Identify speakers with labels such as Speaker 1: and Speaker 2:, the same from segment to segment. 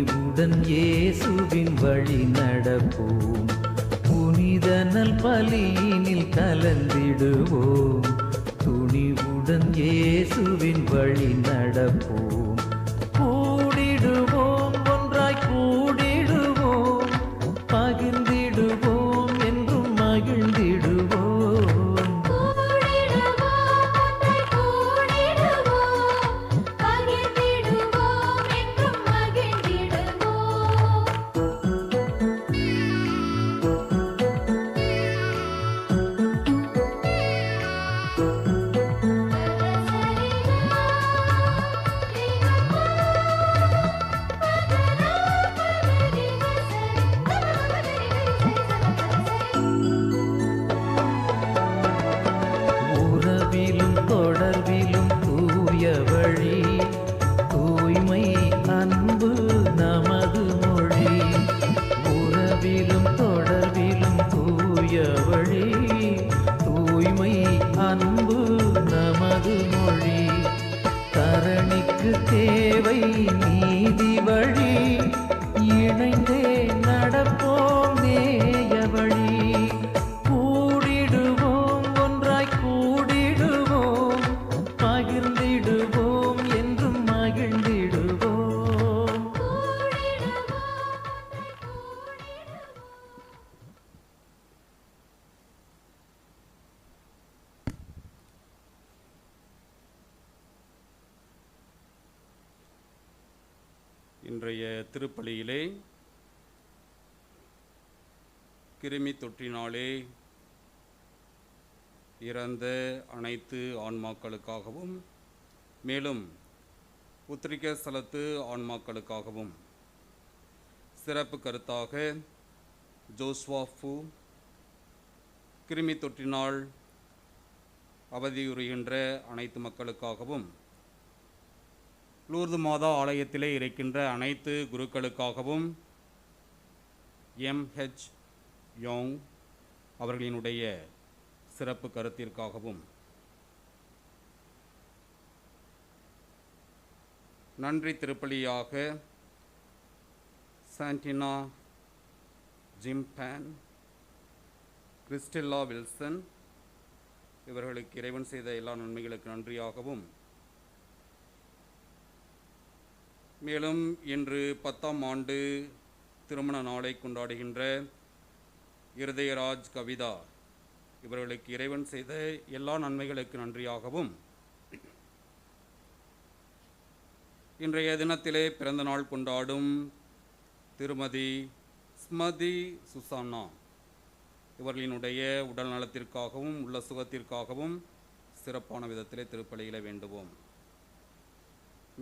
Speaker 1: உடன் இயேசுவின் வழி நடப்போம், புனித நல் பலியினில் கலந்திடுவோம். துணிவுடன் இயேசுவின் வழி நடப்போம், கூடிடுவோம், ஒன்றாய் கூடிடுவோம், பகிர்ந்திடுவோம், என்றும் மகிழ்ந்திடுவோம். தொடர்பிலும் தூய வழி, தூய்மை அன்பு நமது மொழி. உறவிலும் தொடர்பிலும் தூய வழி, தூய்மை அன்பு நமது மொழி. தரணிக்கு தேவை நீதி வழி, இணைந்தே நடப்போம் நேய வழி. கூடிடுவோம், ஒன்றாய் கூடிடுவோம், பகிர்ந்திடுவோம், என்றும் மகிழ்ந்திடுவோம்.
Speaker 2: இன்றைய திருப்பலியிலே கிருமி தொற்றினாலே இறந்த அனைத்து ஆன்மாக்களுக்காகவும், மேலும் உத்திரிக்க ஸ்தலத்து ஆன்மாக்களுக்காகவும் சிறப்பு கருத்தாக ஜோஸ்வாஃபு கிருமி தொற்றினால் அவதியுறுகின்ற அனைத்து மக்களுக்காகவும், லூர்து மாதா ஆலயத்திலே இருக்கின்ற அனைத்து குருக்களுக்காகவும், எம்ஹெச் யோங் அவர்களினுடைய சிறப்பு கருத்திற்காகவும், நன்றி திருப்பலியாக சாண்டினா ஜிம்பேன், கிறிஸ்டெல்லா வில்சன் இவர்களுக்கு இறைவன் செய்த எல்லா நன்மைகளுக்கு நன்றியாகவும், மேலும் இன்று 10ஆம் ஆண்டு திருமண நாளை கொண்டாடுகின்ற இருதயராஜ் கவிதா இவர்களுக்கு இறைவன் செய்த எல்லா நன்மைகளுக்கு நன்றியாகவும், இன்றைய தினத்திலே பிறந்த நாள் கொண்டாடும் திருமதி ஸ்மதி சுசானா இவர்களினுடைய உடல் நலத்திற்காகவும் உள்ள சுகத்திற்காகவும் சிறப்பான விதத்திலே திருப்பலியிலே வேண்டுவோம்.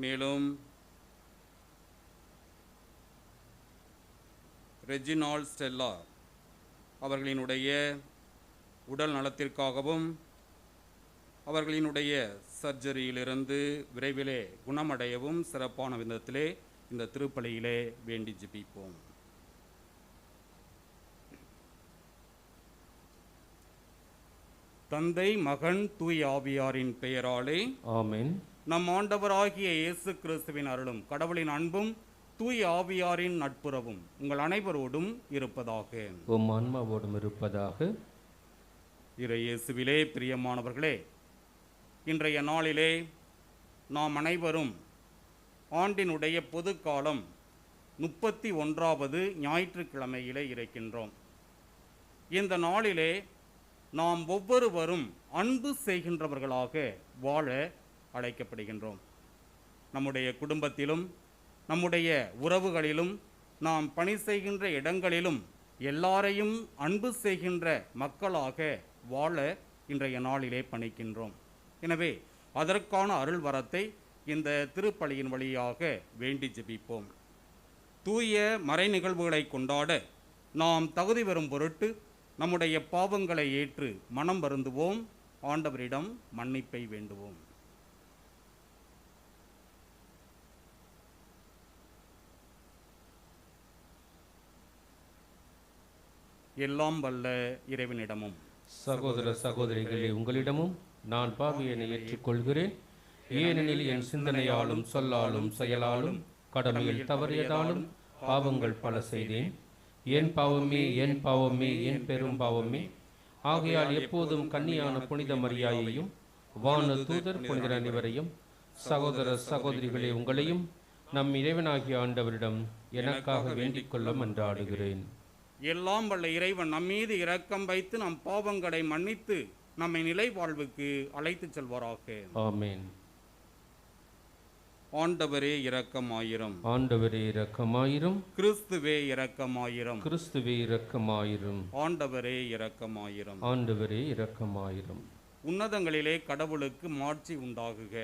Speaker 2: மேலும் ரெஜினால் ஸ்டெல்லா அவர்களினுடைய உடல் நலத்திற்காகவும் அவர்களினுடைய சர்ஜரியிலிருந்து விரைவிலே குணமடையவும் சிறப்பான விதத்திலே இந்த திருப்பலியிலே வேண்டி ஜெபிப்போம். தந்தை, மகன், தூய் ஆவியாரின் பெயராலே
Speaker 3: ஆமென்.
Speaker 2: நம் ஆண்டவராகிய இயேசு கிறிஸ்துவின் அருளும் கடவுளின் அன்பும் தூய் ஆவியாரின் நட்புறவும் உங்கள் அனைவரோடும் இருப்பதாக.
Speaker 3: உம் ஆன்மாவோடும் இருப்பதாக.
Speaker 2: இறை இயேசுவிலே பிரியமானவர்களே, இன்றைய நாளிலே நாம் அனைவரும் ஆண்டினுடைய பொது காலம் 31வது ஞாயிற்றுக்கிழமையிலே இருக்கின்றோம். இந்த நாளிலே நாம் ஒவ்வொருவரும் அன்பு செய்கின்றவர்களாக வாழ அழைக்கப்படுகின்றோம். நம்முடைய குடும்பத்திலும் நம்முடைய உறவுகளிலும் நாம் பணி செய்கின்ற இடங்களிலும் எல்லாரையும் அன்பு செய்கின்ற மக்களாக வாழ இன்றைய நாளிலே பணிக்கின்றோம். எனவே அதற்கான அருள் வரத்தை இந்த திருப்பலியின் வழியாக வேண்டி ஜெபிப்போம். தூய மறை நிகழ்வுகளை கொண்டாட நாம் தகுதி பெறும் பொருட்டு நம்முடைய பாவங்களை ஏற்று மனம் வருந்துவோம், ஆண்டவரிடம் மன்னிப்பை வேண்டுவோம். எல்லாம் வல்ல இறைவனிடமும்
Speaker 3: சகோதர சகோதரிகளே, உங்களிடமும் நான் பாவியனை ஏற்றுக்கொள்கிறேன். ஏனெனில் என் சிந்தனையாலும் சொல்லாலும் செயலாலும் கடமையில் தவறியதாலும் பாவங்கள் பல செய்தேன். என் பாவமே, என் பாவமே, என் பெரும் பாவமே. ஆகையால் எப்போதும் கன்னியான புனித மரியாயையும் வான தூதர் புனிதர் அனைவரையும், சகோதர சகோதரிகளே உங்களையும் நம் இறைவனாகிய ஆண்டவரிடம் எனக்காக வேண்டிக் கொள்ள மன்றாடுகிறேன்.
Speaker 2: எல்லாம் வல்ல இறைவன் நம்மீது இரக்கம் வைத்து நம் பாவங்களை மன்னித்து நம்மை நிலை வாழ்வுக்கு அழைத்துச் செல்வாராக.
Speaker 3: ஆமென்.
Speaker 2: ஆண்டவரே இரக்கமாயிரம்.
Speaker 3: ஆண்டவரே இரக்கமாயிரும்.
Speaker 2: கிறிஸ்துவே இரக்கமாயிரம்.
Speaker 3: கிறிஸ்துவே இரக்கமாயிரும்.
Speaker 2: ஆண்டவரே இரக்கமாயிரம்.
Speaker 3: ஆண்டவரே இரக்கமாயிரும்.
Speaker 2: உன்னதங்களிலே கடவுளுக்கு மாட்சி உண்டாகுக.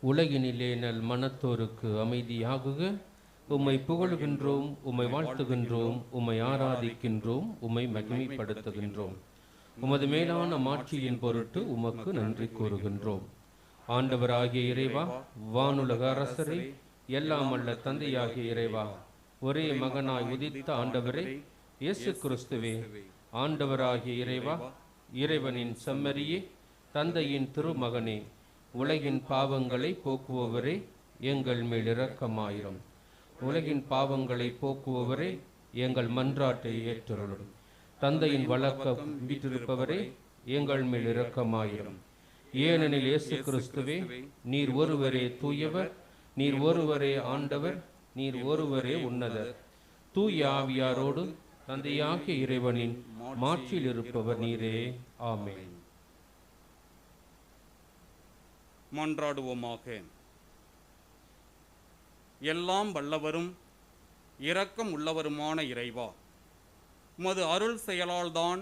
Speaker 3: உலகினிலே நல் மனத்தோருக்கு அமைதியாகுக. உம்மை புகழுகின்றோம், உம்மை வாழ்த்துகின்றோம், உம்மை ஆராதிக்கின்றோம், உம்மை மகிமைப்படுத்துகின்றோம். உமது மேலான மாட்சியின் பொருட்டு உமக்கு நன்றி கூறுகின்றோம். ஆண்டவராகிய இறைவா, வானுலக அரசரே, எல்லாம் அல்ல தந்தையாகிய இறைவா, ஒரே மகனாய் உதித்த ஆண்டவரே இயேசு கிறிஸ்துவே, ஆண்டவராகிய இறைவா, இறைவனின் செம்மறியே, தந்தையின் திருமகனே, உலகின் பாவங்களை போக்குபவரே, எங்கள் மேல் இரக்கமாயிரும். உலகின் பாவங்களை போக்குபவரே, எங்கள் மன்றாட்டை ஏற்றருளும். தந்தையின் வழக்கம் வீற்றிருப்பவரே, எங்கள் மேல் இரக்கமாயிரும். ஏனெனில் இயேசு கிறிஸ்துவே, நீர் ஒருவரே தூயவர், நீர் ஒருவரே ஆண்டவர், நீர் ஒருவரே உன்னதர். தூய ஆவியாரோடு தந்தையாகிய இறைவனின் மாட்சியில் இருப்பவர் நீரே. ஆமென்.
Speaker 2: மன்றாடுவோமாக. எல்லாம் வல்லவரும் இரக்கம் உள்ளவருமான இறைவா, உமது அருள் செயலால்தான்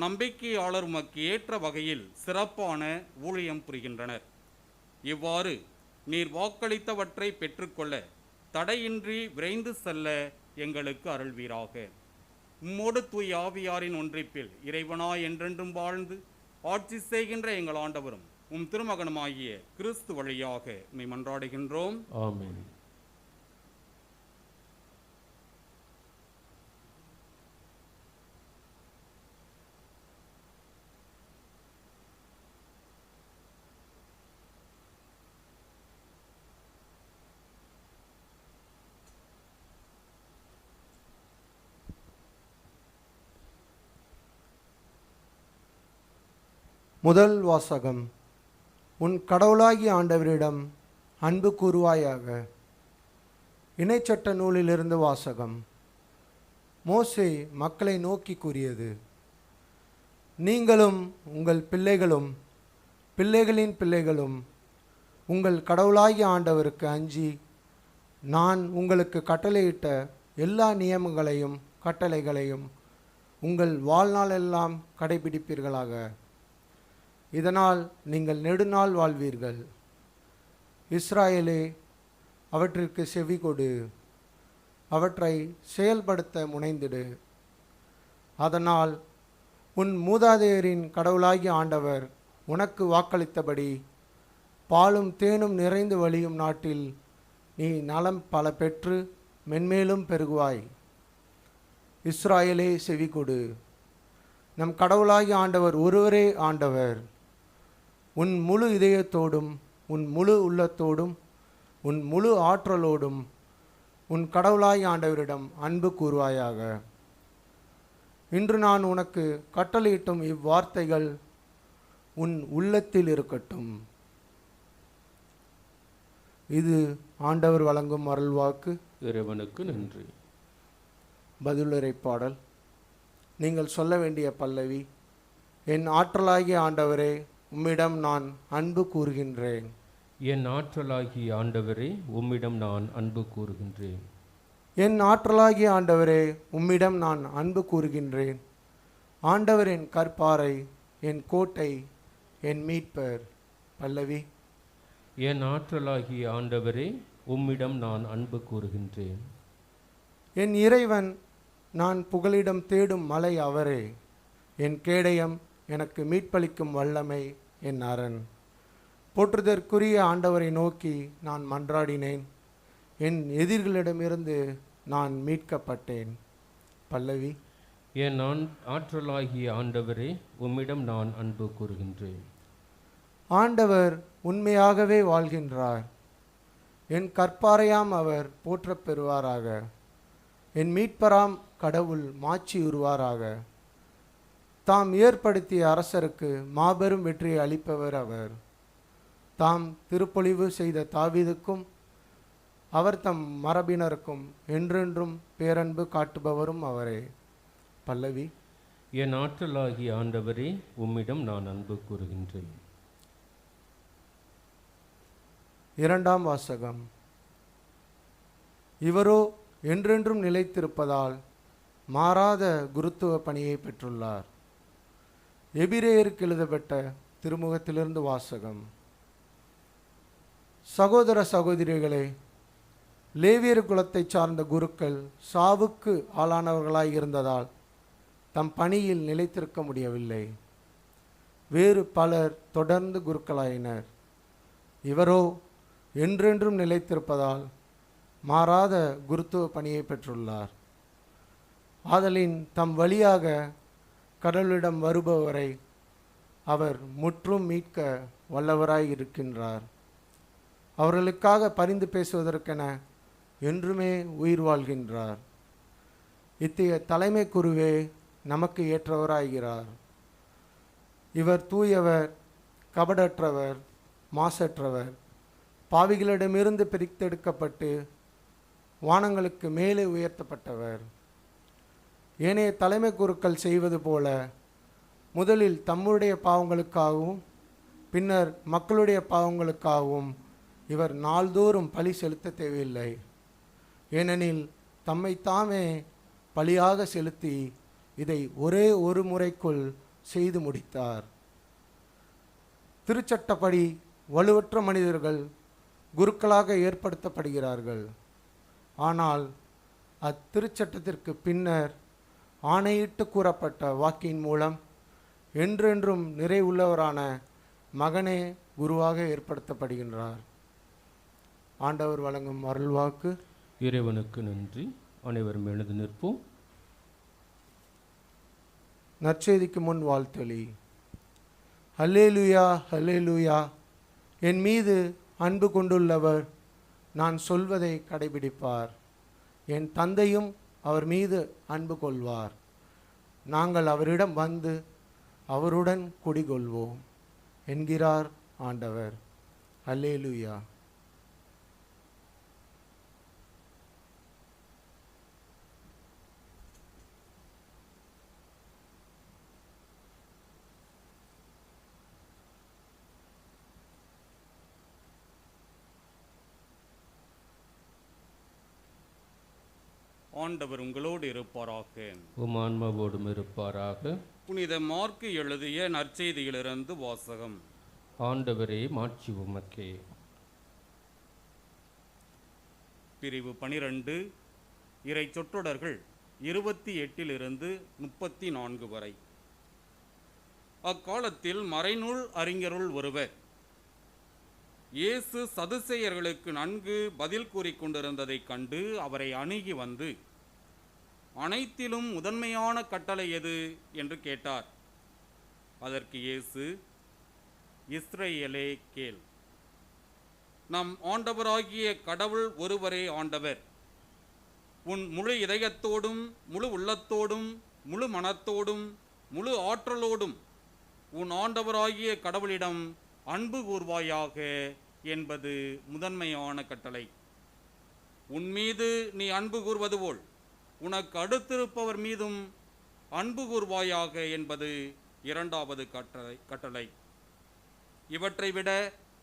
Speaker 2: நம்பிக்கையாளர் உமக்கு ஏற்ற வகையில் சிறப்பான ஊழியம் புரிகின்றனர். இவ்வாறு நீர் வாக்களித்தவற்றை பெற்றுக்கொள்ள தடையின்றி விரைந்து செல்ல எங்களுக்கு அருள்வீராக. உம்மோடு தூய் ஆவியாரின் ஒன்றிப்பில் இறைவனாய் என்றென்றும் வாழ்ந்து ஆட்சி செய்கின்ற எங்கள் ஆண்டவரும் திருமகனுமாகிய கிறிஸ்து வழியாக உம்மை மன்றாடுகின்றோம்.
Speaker 3: ஆமென்.
Speaker 4: முதல் வாசகம். உன் கடவுளாகிய ஆண்டவரிடம் அன்பு கூறுவாயாக. இணைச்சட்ட நூலிலிருந்து வாசகம். மோசே மக்களை நோக்கி கூறியது: நீங்களும் உங்கள் பிள்ளைகளும் பிள்ளைகளின் பிள்ளைகளும் உங்கள் கடவுளாகிய ஆண்டவருக்கு அஞ்சி நான் உங்களுக்கு கட்டளையிட்ட எல்லா நியமங்களையும் கட்டளைகளையும் உங்கள் வாழ்நாளெல்லாம் கடைபிடிப்பீர்களாக. இதனால் நீங்கள் நெடுநாள் வாழ்வீர்கள். இஸ்ராயேலே, அவற்றிற்கு செவி கொடு, அவற்றை செயல்படுத்த முனைந்திடு. அதனால் உன் மூதாதையரின் கடவுளாகிய ஆண்டவர் உனக்கு வாக்களித்தபடி பாலும் தேனும் நிறைந்து வழியும் நாட்டில் நீ நலம் பல பெற்று மென்மேலும் பெருகுவாய். இஸ்ராயேலே, செவி கொடு. நம் கடவுளாகிய ஆண்டவர் ஒருவரே ஆண்டவர். உன் முழு இதயத்தோடும் உன் முழு உள்ளத்தோடும் உன் முழு ஆற்றலோடும் உன் கடவுளாகிய ஆண்டவரிடம் அன்பு கூறுவாயாக. இன்று நான் உனக்கு கட்டளையிட்டும் இவ்வார்த்தைகள் உன் உள்ளத்தில் இருக்கட்டும். இது ஆண்டவர் வழங்கும் அருள்வாக்கு.
Speaker 3: இறைவனுக்கு நன்றி.
Speaker 4: பதிலுரை பாடல். நீங்கள் சொல்ல வேண்டிய பல்லவி: என் ஆற்றலாகிய ஆண்டவரே, உம்மிடம் நான் அன்பு கூறுகின்றேன்.
Speaker 3: என் ஆற்றலாகிய ஆண்டவரே, உம்மிடம் நான் அன்பு கூறுகின்றேன்.
Speaker 4: என் ஆற்றலாகிய ஆண்டவரே, உம்மிடம் நான் அன்பு கூறுகின்றேன். ஆண்டவர் என் கற்பாறை, என் கோட்டை, என் மீட்பர். பல்லவி.
Speaker 3: என் ஆற்றலாகிய ஆண்டவரே, உம்மிடம் நான் அன்பு கூறுகின்றேன்.
Speaker 4: என் இறைவன், நான் புகலிடம் தேடும் மலை அவரே. என் கேடயம், எனக்கு மீட்பளிக்கும் வல்லமை, என் அரண். போற்றுதற்குரிய ஆண்டவரை நோக்கி நான் மன்றாடினேன். என் எதிரிகளிடமிருந்து நான் மீட்கப்பட்டேன். பல்லவி.
Speaker 3: என் ஆற்றலாகிய ஆண்டவரே, உம்மிடம் நான் அன்பு கூறுகின்றேன்.
Speaker 4: ஆண்டவர் உண்மையாகவே வாழ்கின்றார். என் கற்பாரையாம் அவர் போற்றப் பெறுவாராக. என் மீட்பராம் கடவுள் மாட்சியுறுவாராக. தாம் ஏற்படுத்திய அரசருக்கு மாபெரும் வெற்றியை அளிப்பவர் அவர். தாம் திருப்பொழிவு செய்த தாவீதுக்கும் அவர் தம் மரபினருக்கும் என்றென்றும் பேரன்பு காட்டுபவரும் அவரே. பல்லவி.
Speaker 3: என் ஆற்றலாகிய ஆண்டவரே, உம்மிடம் நான் அன்பு கூறுகின்றேன்.
Speaker 4: இரண்டாம் வாசகம். இவரோ என்றென்றும் நிலைத்திருப்பதால் மாறாத குருத்துவ பணியை பெற்றுள்ளார். எபிரேயருக்கு எழுதப்பட்ட திருமுகத்திலிருந்து வாசகம். சகோதர சகோதரிகளே, லேவியர் குலத்தைச் சார்ந்த குருக்கள் சாவுக்கு ஆளானவர்களாய் இருந்ததால் தம் பணியில் நிலைத்திருக்க முடியவில்லை. வேறு பலர் தொடர்ந்து குருக்களாயினர். இவரோ என்றென்றும் நிலைத்திருப்பதால் மாறாத குருத்துவ பணியை பெற்றுள்ளார். ஆதலின் தம் வழியாக கடவுளிடம் வருபவரை அவர் முற்றும் மீட்க வல்லவராய் இருக்கின்றார். அவர்களுக்காக பரிந்து பேசுவதற்கென என்றுமே உயிர் வாழ்கின்றார். இத்தகைய தலைமை குருவே நமக்கு ஏற்றவராகிறார். இவர் தூயவர், கபடற்றவர், மாசற்றவர், பாவிகளிடமிருந்து பிரித்தெடுக்கப்பட்டு வானங்களுக்கு மேலே உயர்த்தப்பட்டவர். ஏனைய தலைமை குருக்கள் செய்வது போல முதலில் தம்முடைய பாவங்களுக்காகவும் பின்னர் மக்களுடைய பாவங்களுக்காகவும் இவர் நாள்தோறும் பலி செலுத்த தேவையில்லை. ஏனெனில் தம்மை தாமே பலியாக செலுத்தி இதை ஒரே ஒரு முறைக்குள் செய்து முடித்தார். திருச்சட்டப்படி வலுவற்ற மனிதர்கள் குருக்களாக ஏற்படுத்தப்படுகிறார்கள். ஆனால் அத்திருச்சட்டத்திற்கு பின்னர் ஆணையிட்டு கூறப்பட்ட வாக்கின் மூலம் என்றென்றும் நிறைவுள்ளவரான மகனே குருவாக ஏற்படுத்தப்படுகின்றார். ஆண்டவர் வழங்கும் அருள்வாக்கு.
Speaker 3: இறைவனுக்கு நன்றி. அனைவரும் எழுந்து நிற்போம்.
Speaker 4: நற்செய்திக்கு முன் வாழ்த்தொலி. ஹல்லேலூயா, ஹல்லேலூயா. என் மீது அன்பு கொண்டுள்ளவர் நான் சொல்வதை கடைபிடிப்பார். என் தந்தையும் அவர் மீது அன்பு கொள்வார். நாங்கள் அவரிடம் வந்து அவருடன் குடிகொள்வோம் என்கிறார் ஆண்டவர். ஹல்லேலூயா.
Speaker 2: ஆண்டவர் உங்களோடு இருப்பாராக.
Speaker 3: உம் ஆன்மாவோடும் இருப்பாராக.
Speaker 2: புனித மார்க்கு எழுதிய நற்செய்தியிலிருந்து வாசகம்.
Speaker 3: ஆண்டவரே, மாட்சி உமக்கே.
Speaker 2: பிரிவு 12, இறை சொற்றொடர்கள் 28 34 வரை. அக்காலத்தில் மறைநூல் அறிஞருள் ஒருவர் இயேசு சதுசேயர்களுக்கு நன்கு பதில் கூறிக் கொண்டிருந்ததைக் கண்டு அவரை அணுகி வந்து, அனைத்திலும் முதன்மையான கட்டளை எது என்று கேட்டார். அதற்கு இயேசு, இஸ்ரவேலே கேள், நம் ஆண்டவராகிய கடவுள் ஒருவரே ஆண்டவர். உன் முழு இதயத்தோடும் முழு உள்ளத்தோடும் முழு மனத்தோடும் முழு ஆற்றலோடும் உன் ஆண்டவராகிய கடவுளிடம் அன்பு கூர்வாயாக என்பது முதன்மையான கட்டளை. உன் மீது நீ அன்பு கூர்வது போல் உனக்கு அடுத்திருப்பவர் மீதும் அன்பு கூர்வாயாக என்பது இரண்டாவது கட்டளை. இவற்றை விட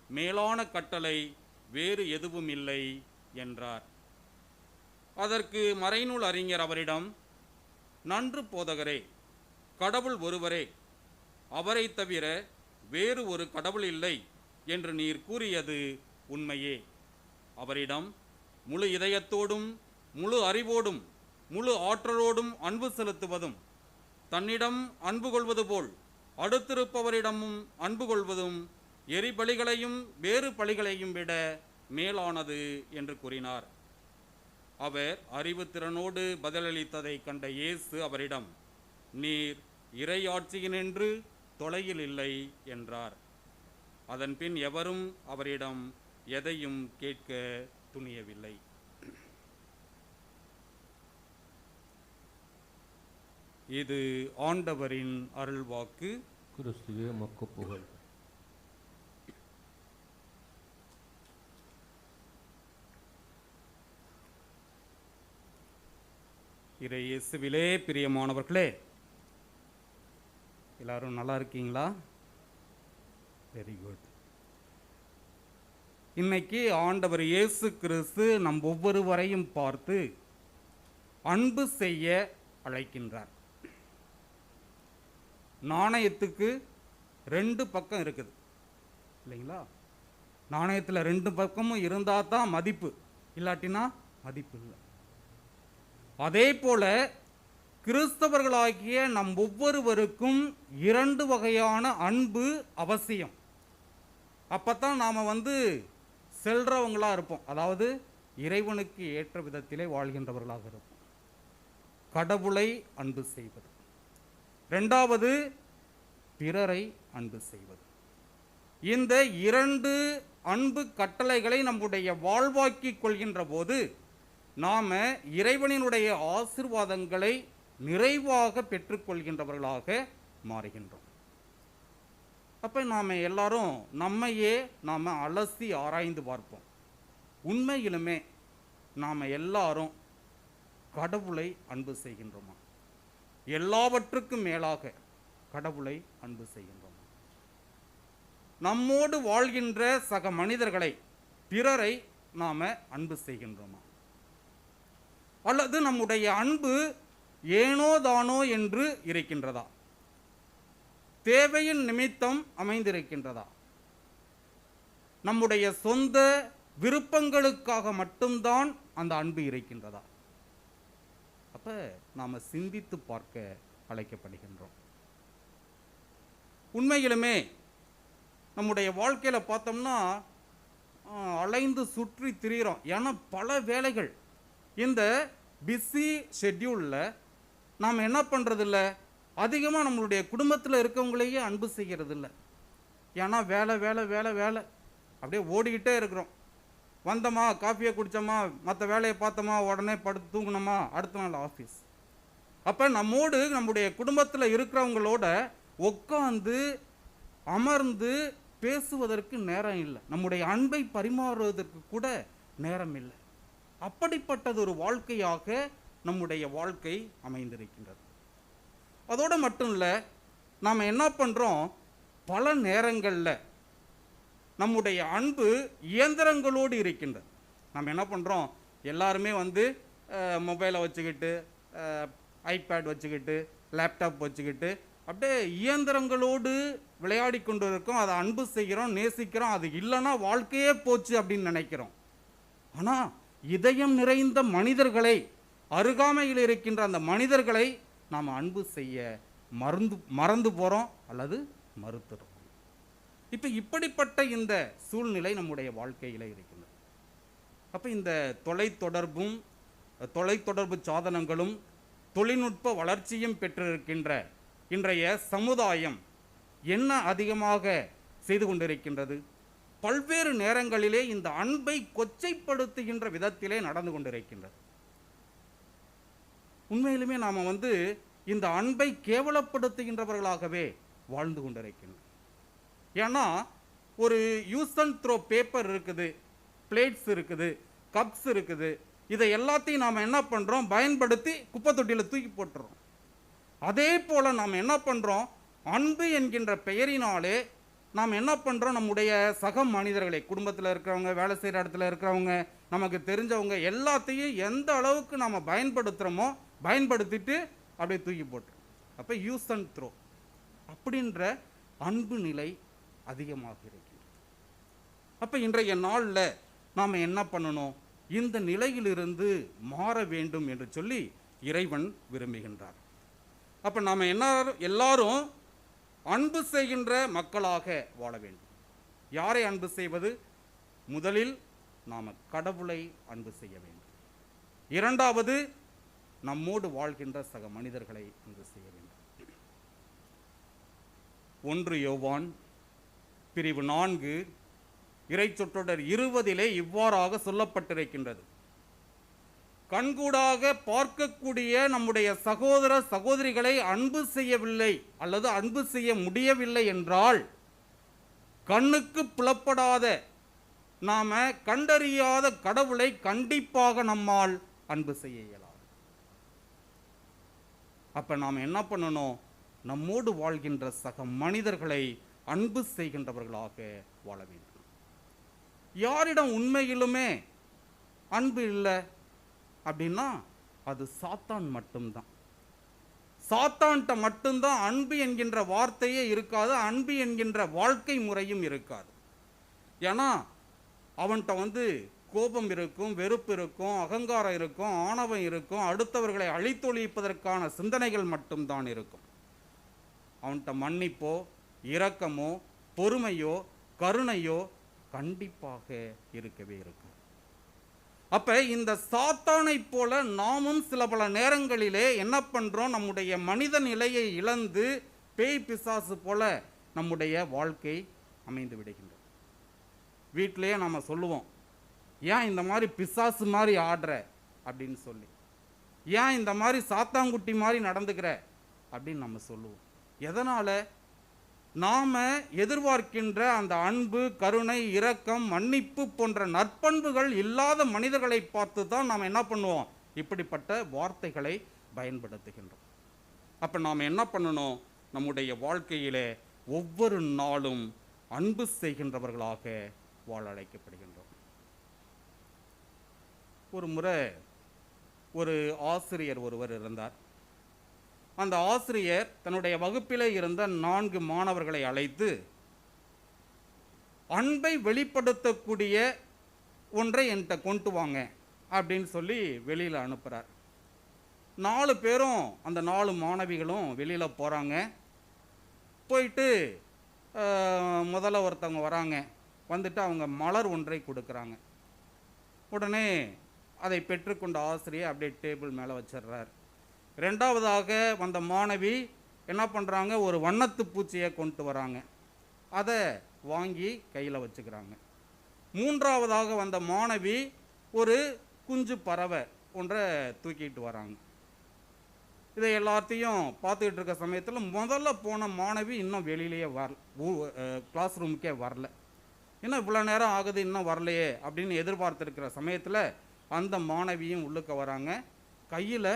Speaker 2: மேலான கட்டளை வேறு எதுவும் இல்லை என்றார். அதற்கு மறைநூல் அறிஞர் அவரிடம், நன்று போதகரே, கடவுள் ஒருவரே, அவரை தவிர வேறு ஒரு கடவுள் இல்லை என்று நீர் கூறியது உண்மையே. அவரிடம் முழு இதயத்தோடும் முழு அறிவோடும் முழு ஆற்றலோடும் அன்பு செலுத்துவதும், தன்னிடம் அன்பு கொள்வது போல் அடுத்திருப்பவரிடமும் அன்பு கொள்வதும் எரிபலிகளையும் வேறு பலிகளையும் விட மேலானது என்று கூறினார். அவர் அறிவுத்திறனோடு பதிலளித்ததை கண்ட இயேசு அவரிடம், நீர் இறையாட்சியினின்று தொலையில் இல்லை என்றார். அதன்பின் எவரும் அவரிடம் எதையும் கேட்க துணியவில்லை. இது ஆண்டவரின் அருள்வாக்கு.
Speaker 3: கிறிஸ்துவே உமக்கு புகழ்.
Speaker 2: இறை இயேசுவிலே பிரியமானவர்களே, எல்லாரும் நல்லா இருக்கீங்களா? Very good. இன்னைக்கு ஆண்டவர் இயேசு கிறிஸ்து நம் ஒவ்வொருவரையும் பார்த்து அன்பு செய்ய அழைக்கின்றார். நாணயத்துக்கு 2 பக்கம் இருக்குது இல்லைங்களா? நாணயத்தில் 2 பக்கமும் இருந்தால் தான் மதிப்பு, இல்லாட்டினா மதிப்பு இல்லை. அதே போல கிறிஸ்தவர்களாகிய நம் ஒவ்வொருவருக்கும் 2 வகையான அன்பு அவசியம். அப்பத்தான் நாம் செல்றவங்களா இருப்போம். அதாவது இறைவனுக்கு ஏற்ற விதத்திலே வாழ்கின்றவர்களாக இருப்போம். கடவுளை அன்பு செய்வது, 2வது பிறரை அன்பு செய்வது. இந்த 2 அன்பு கட்டளைகளை நம்முடைய வாழ்வாக்கிக் கொள்கின்ற போது நாம் இறைவனினுடைய ஆசீர்வாதங்களை நிறைவாக பெற்றுக்கொள்கின்றவர்களாக மாறுகின்றோம். அப்போ நாம் எல்லாரும் நம்மையே நாம் அலசி ஆராய்ந்து பார்ப்போம். உண்மையிலுமே நாம் எல்லாரும் கடவுளை அன்பு செய்கின்றோமா? எல்லாவற்றுக்கும் மேலாக கடவுளை அன்பு செய்கின்றோமா? நம்மோடு வாழ்கின்ற சக மனிதர்களை, பிறரை நாம் அன்பு செய்கின்றோமா? அல்லது நம்முடைய அன்பு ஏனோ தானோ என்று இருக்கின்றதா? தேவையின் நிமித்தம் அமைந்திருக்கின்றதா? நம்முடைய சொந்த விருப்பங்களுக்காக மட்டும்தான் அந்த அன்பு இருக்கின்றதா? அப்ப நாம சிந்தித்து பார்க்க அழைக்கப்படுகின்றோம். உண்மையிலுமே நம்முடைய வாழ்க்கையில பார்த்தோம்னா அலைந்து சுற்றி திரிகிறோம். ஏன்னா பல வேலைகள். இந்த பிஸி ஷெட்யூலில் நாம் என்ன பண்ணுறதில்ல, அதிகமாக நம்மளுடைய குடும்பத்தில் இருக்கவங்களையே அன்பு செய்கிறது இல்லை. ஏன்னா வேலை வேலை வேலை வேலை அப்படியே ஓடிக்கிட்டே இருக்கிறோம். வந்தோமா, காஃபியை குடித்தோமா, மற்ற வேலையை பார்த்தோமா, உடனே படுத்து தூங்கினோமா, அடுத்த நாள் ஆஃபீஸ். அப்போ நம்மோடு நம்முடைய குடும்பத்தில் இருக்கிறவங்களோட உட்காந்து அமர்ந்து பேசுவதற்கு நேரம் இல்லை. நம்முடைய அன்பை பரிமாறுவதற்கு கூட நேரம் இல்லை. அப்படிப்பட்டது ஒரு வாழ்க்கையாக நம்முடைய வாழ்க்கை அமைந்திருக்கின்றது. அதோடு மட்டும் இல்லை, நாம் என்ன பண்ணுறோம், பல நேரங்களில் நம்முடைய அன்பு இயந்திரங்களோடு இருக்கின்றது. நம்ம என்ன பண்ணுறோம், எல்லாருமே மொபைலை வச்சுக்கிட்டு, ஐபேட் வச்சுக்கிட்டு, லேப்டாப் வச்சுக்கிட்டு அப்படியே இயந்திரங்களோடு விளையாடி கொண்டு இருக்கோம். அதை அன்பு செய்கிறோம், நேசிக்கிறோம். அது இல்லைன்னா வாழ்க்கையே போச்சு அப்படின்னு நினைக்கிறோம். ஆனால் இதயம் நிறைந்த மனிதர்களை, அருகாமையில் இருக்கின்ற அந்த மனிதர்களை நாம் அன்பு செய்ய மறந்து போகிறோம் அல்லது மறுத்துறோம். இப்போ இப்படிப்பட்ட இந்த சூழ்நிலை நம்முடைய வாழ்க்கையில் இருக்கின்றது. அப்போ இந்த தொலைத்தொடர்பு சாதனங்களும் தொழில்நுட்ப வளர்ச்சியும் பெற்றிருக்கின்ற இன்றைய சமுதாயம் என்ன அதிகமாக செய்து கொண்டிருக்கின்றது? பல்வேறு நேரங்களிலே இந்த அன்பை கொச்சைப்படுத்துகின்ற விதத்திலே நடந்து கொண்டிருக்கின்றது. உண்மையிலுமே நாம் இந்த அன்பை கேவலப்படுத்துகின்றவர்களாகவே வாழ்ந்து கொண்டிருக்கின்றோம். ஏன்னா ஒரு யூஸ் அண்ட் த்ரோ பேப்பர் இருக்குது, பிளேட்ஸ் இருக்குது, கப்ஸ் இருக்குது. இதை எல்லாத்தையும் நாம் என்ன பண்ணுறோம், பயன்படுத்தி குப்பை தொட்டியில் தூக்கி போட்டுறோம். அதே போல் நாம் என்ன பண்ணுறோம், அன்பு என்கின்ற பெயரினாலே நாம் என்ன பண்ணுறோம், நம்முடைய சக மனிதர்களை, குடும்பத்தில் இருக்கிறவங்க, வேலை செய்கிற இடத்துல இருக்கிறவங்க, நமக்கு தெரிஞ்சவங்க எல்லாத்தையும் எந்த அளவுக்கு நாம் பயன்படுத்துகிறோமோ பயன்படுத்திட்டு அப்படியே தூக்கி போட்டுறோம். அப்போ யூஸ் அண்ட் த்ரோ அப்படின்ற அன்பு நிலை அதிகமாக இருக்கிறது. அப்போ இன்றைய நாளில் நாம் என்ன பண்ணணும், இந்த நிலையிலிருந்து மாற வேண்டும் என்று சொல்லி இறைவன் விரும்புகின்றார். அப்போ நாம் எல்லாரும் அன்பு செய்கின்ற மக்களாக வாழ வேண்டும். யாரை அன்பு செய்வது? முதலில் நாம் கடவுளை அன்பு செய்ய வேண்டும். 2வது நம்மோடு வாழ்கின்ற சக மனிதர்களை அன்பு செய்ய வேண்டும். 1 யோவான் பிரிவு 4 இறைச்சொற்றொடர் 20 இவ்வாறாக சொல்லப்பட்டிருக்கின்றது. கண்கூடாக பார்க்கக்கூடிய நம்முடைய சகோதர சகோதரிகளை அன்பு செய்யவில்லை அல்லது அன்பு செய்ய முடியவில்லை என்றால், கண்ணுக்கு புலப்படாத நாம கண்டறியாத கடவுளை கண்டிப்பாக நம்மால் அன்பு செய்ய இயலாது. அப்ப நாம் என்ன பண்ணணும்? நம்மோடு வாழ்கின்ற சக மனிதர்களை அன்பு செய்கின்றவர்களாக வாழ வேண்டும். யாரிடம் உண்மையிலுமே அன்பு இல்லை அப்படின்னா அது சாத்தான் மட்டும்தான். சாத்தான்கிட்ட மட்டும்தான் அன்பு என்கின்ற வார்த்தையே இருக்காது, அன்பு என்கின்ற வாழ்க்கை முறையும் இருக்காது. ஏன்னா அவன்கிட்ட கோபம் இருக்கும், வெறுப்பு இருக்கும், அகங்காரம் இருக்கும், ஆணவம் இருக்கும், அடுத்தவர்களை அழித்தொழிப்பதற்கான சிந்தனைகள் மட்டும்தான் இருக்கும். அவன்கிட்ட மன்னிப்போ, இரக்கமோ, பொறுமையோ, கருணையோ கண்டிப்பாக இருக்கவே இருக்கும். அப்ப இந்த சாத்தானை போல நாமும் சில பல நேரங்களிலே என்ன பண்றோம்? நம்முடைய மனித நிலையை இழந்து பேய் பிசாசு போல நம்முடைய வாழ்க்கை அமைந்து விடுகின்றது. வீட்டிலேயே நம்ம சொல்லுவோம், ஏன் இந்த மாதிரி பிசாசு மாதிரி ஆடுற அப்படின்னு சொல்லி, ஏன் இந்த மாதிரி சாத்தாங்குட்டி மாதிரி நடந்துக்கிற அப்படின்னு நம்ம சொல்லுவோம். எதனால? நாம எதிர்பார்க்கின்ற அந்த அன்பு, கருணை, இரக்கம், மன்னிப்பு போன்ற நற்பண்புகள் இல்லாத மனிதர்களை பார்த்து தான் நாம் என்ன பண்ணுவோம்? இப்படிப்பட்ட வார்த்தைகளை பயன்படுத்துகின்றோம். அப்ப நாம் என்ன பண்ணணும்? நம்முடைய வாழ்க்கையிலே ஒவ்வொரு நாளும் அன்பு செய்கின்றவர்களாக வாழ அழைக்கப்படுகின்றோம். ஒரு முறை ஒரு ஆசிரியர் ஒருவர் இருந்தார். அந்த ஆசிரியர் தன்னுடைய வகுப்பிலே இருந்த 4 மாணவர்களை அழைத்து அன்பை வெளிப்படுத்தக்கூடிய ஒன்றை என்கிட்ட கொண்டு வாங்க அப்படின்னு சொல்லி வெளியில் அனுப்புகிறார். 4 பேரும், அந்த 4 மாணவிகளும் வெளியில் போகிறாங்க. போயிட்டு முதல்ல ஒருத்தவங்க வராங்க. வந்துட்டு அவங்க மலர் ஒன்றை கொடுக்குறாங்க. உடனே அதை பெற்றுக்கொண்ட ஆசிரியர் அப்படியே டேபிள் மேலே வச்சிடுறார். 2வதாக வந்த மாணவி என்ன பண்ணுறாங்க? ஒரு வண்ணத்து பூச்சியை கொண்டு வராங்க. அதை வாங்கி கையில் வச்சுக்கிறாங்க. 3வதாக வந்த மாணவி ஒரு குஞ்சு பறவை ஒன்றை தூக்கிட்டு வராங்க. இதை எல்லாத்தையும் பார்த்துக்கிட்டு இருக்க சமயத்தில் முதல்ல போன மாணவி இன்னும் வெளியிலேயே கிளாஸ் ரூமுக்கே வரல. இன்னும் இவ்வளோ நேரம் ஆகுது, இன்னும் வரலையே அப்படின்னு எதிர்பார்த்துருக்கிற சமயத்தில் அந்த மாணவியும் உள்ளுக்க வராங்க. கையில்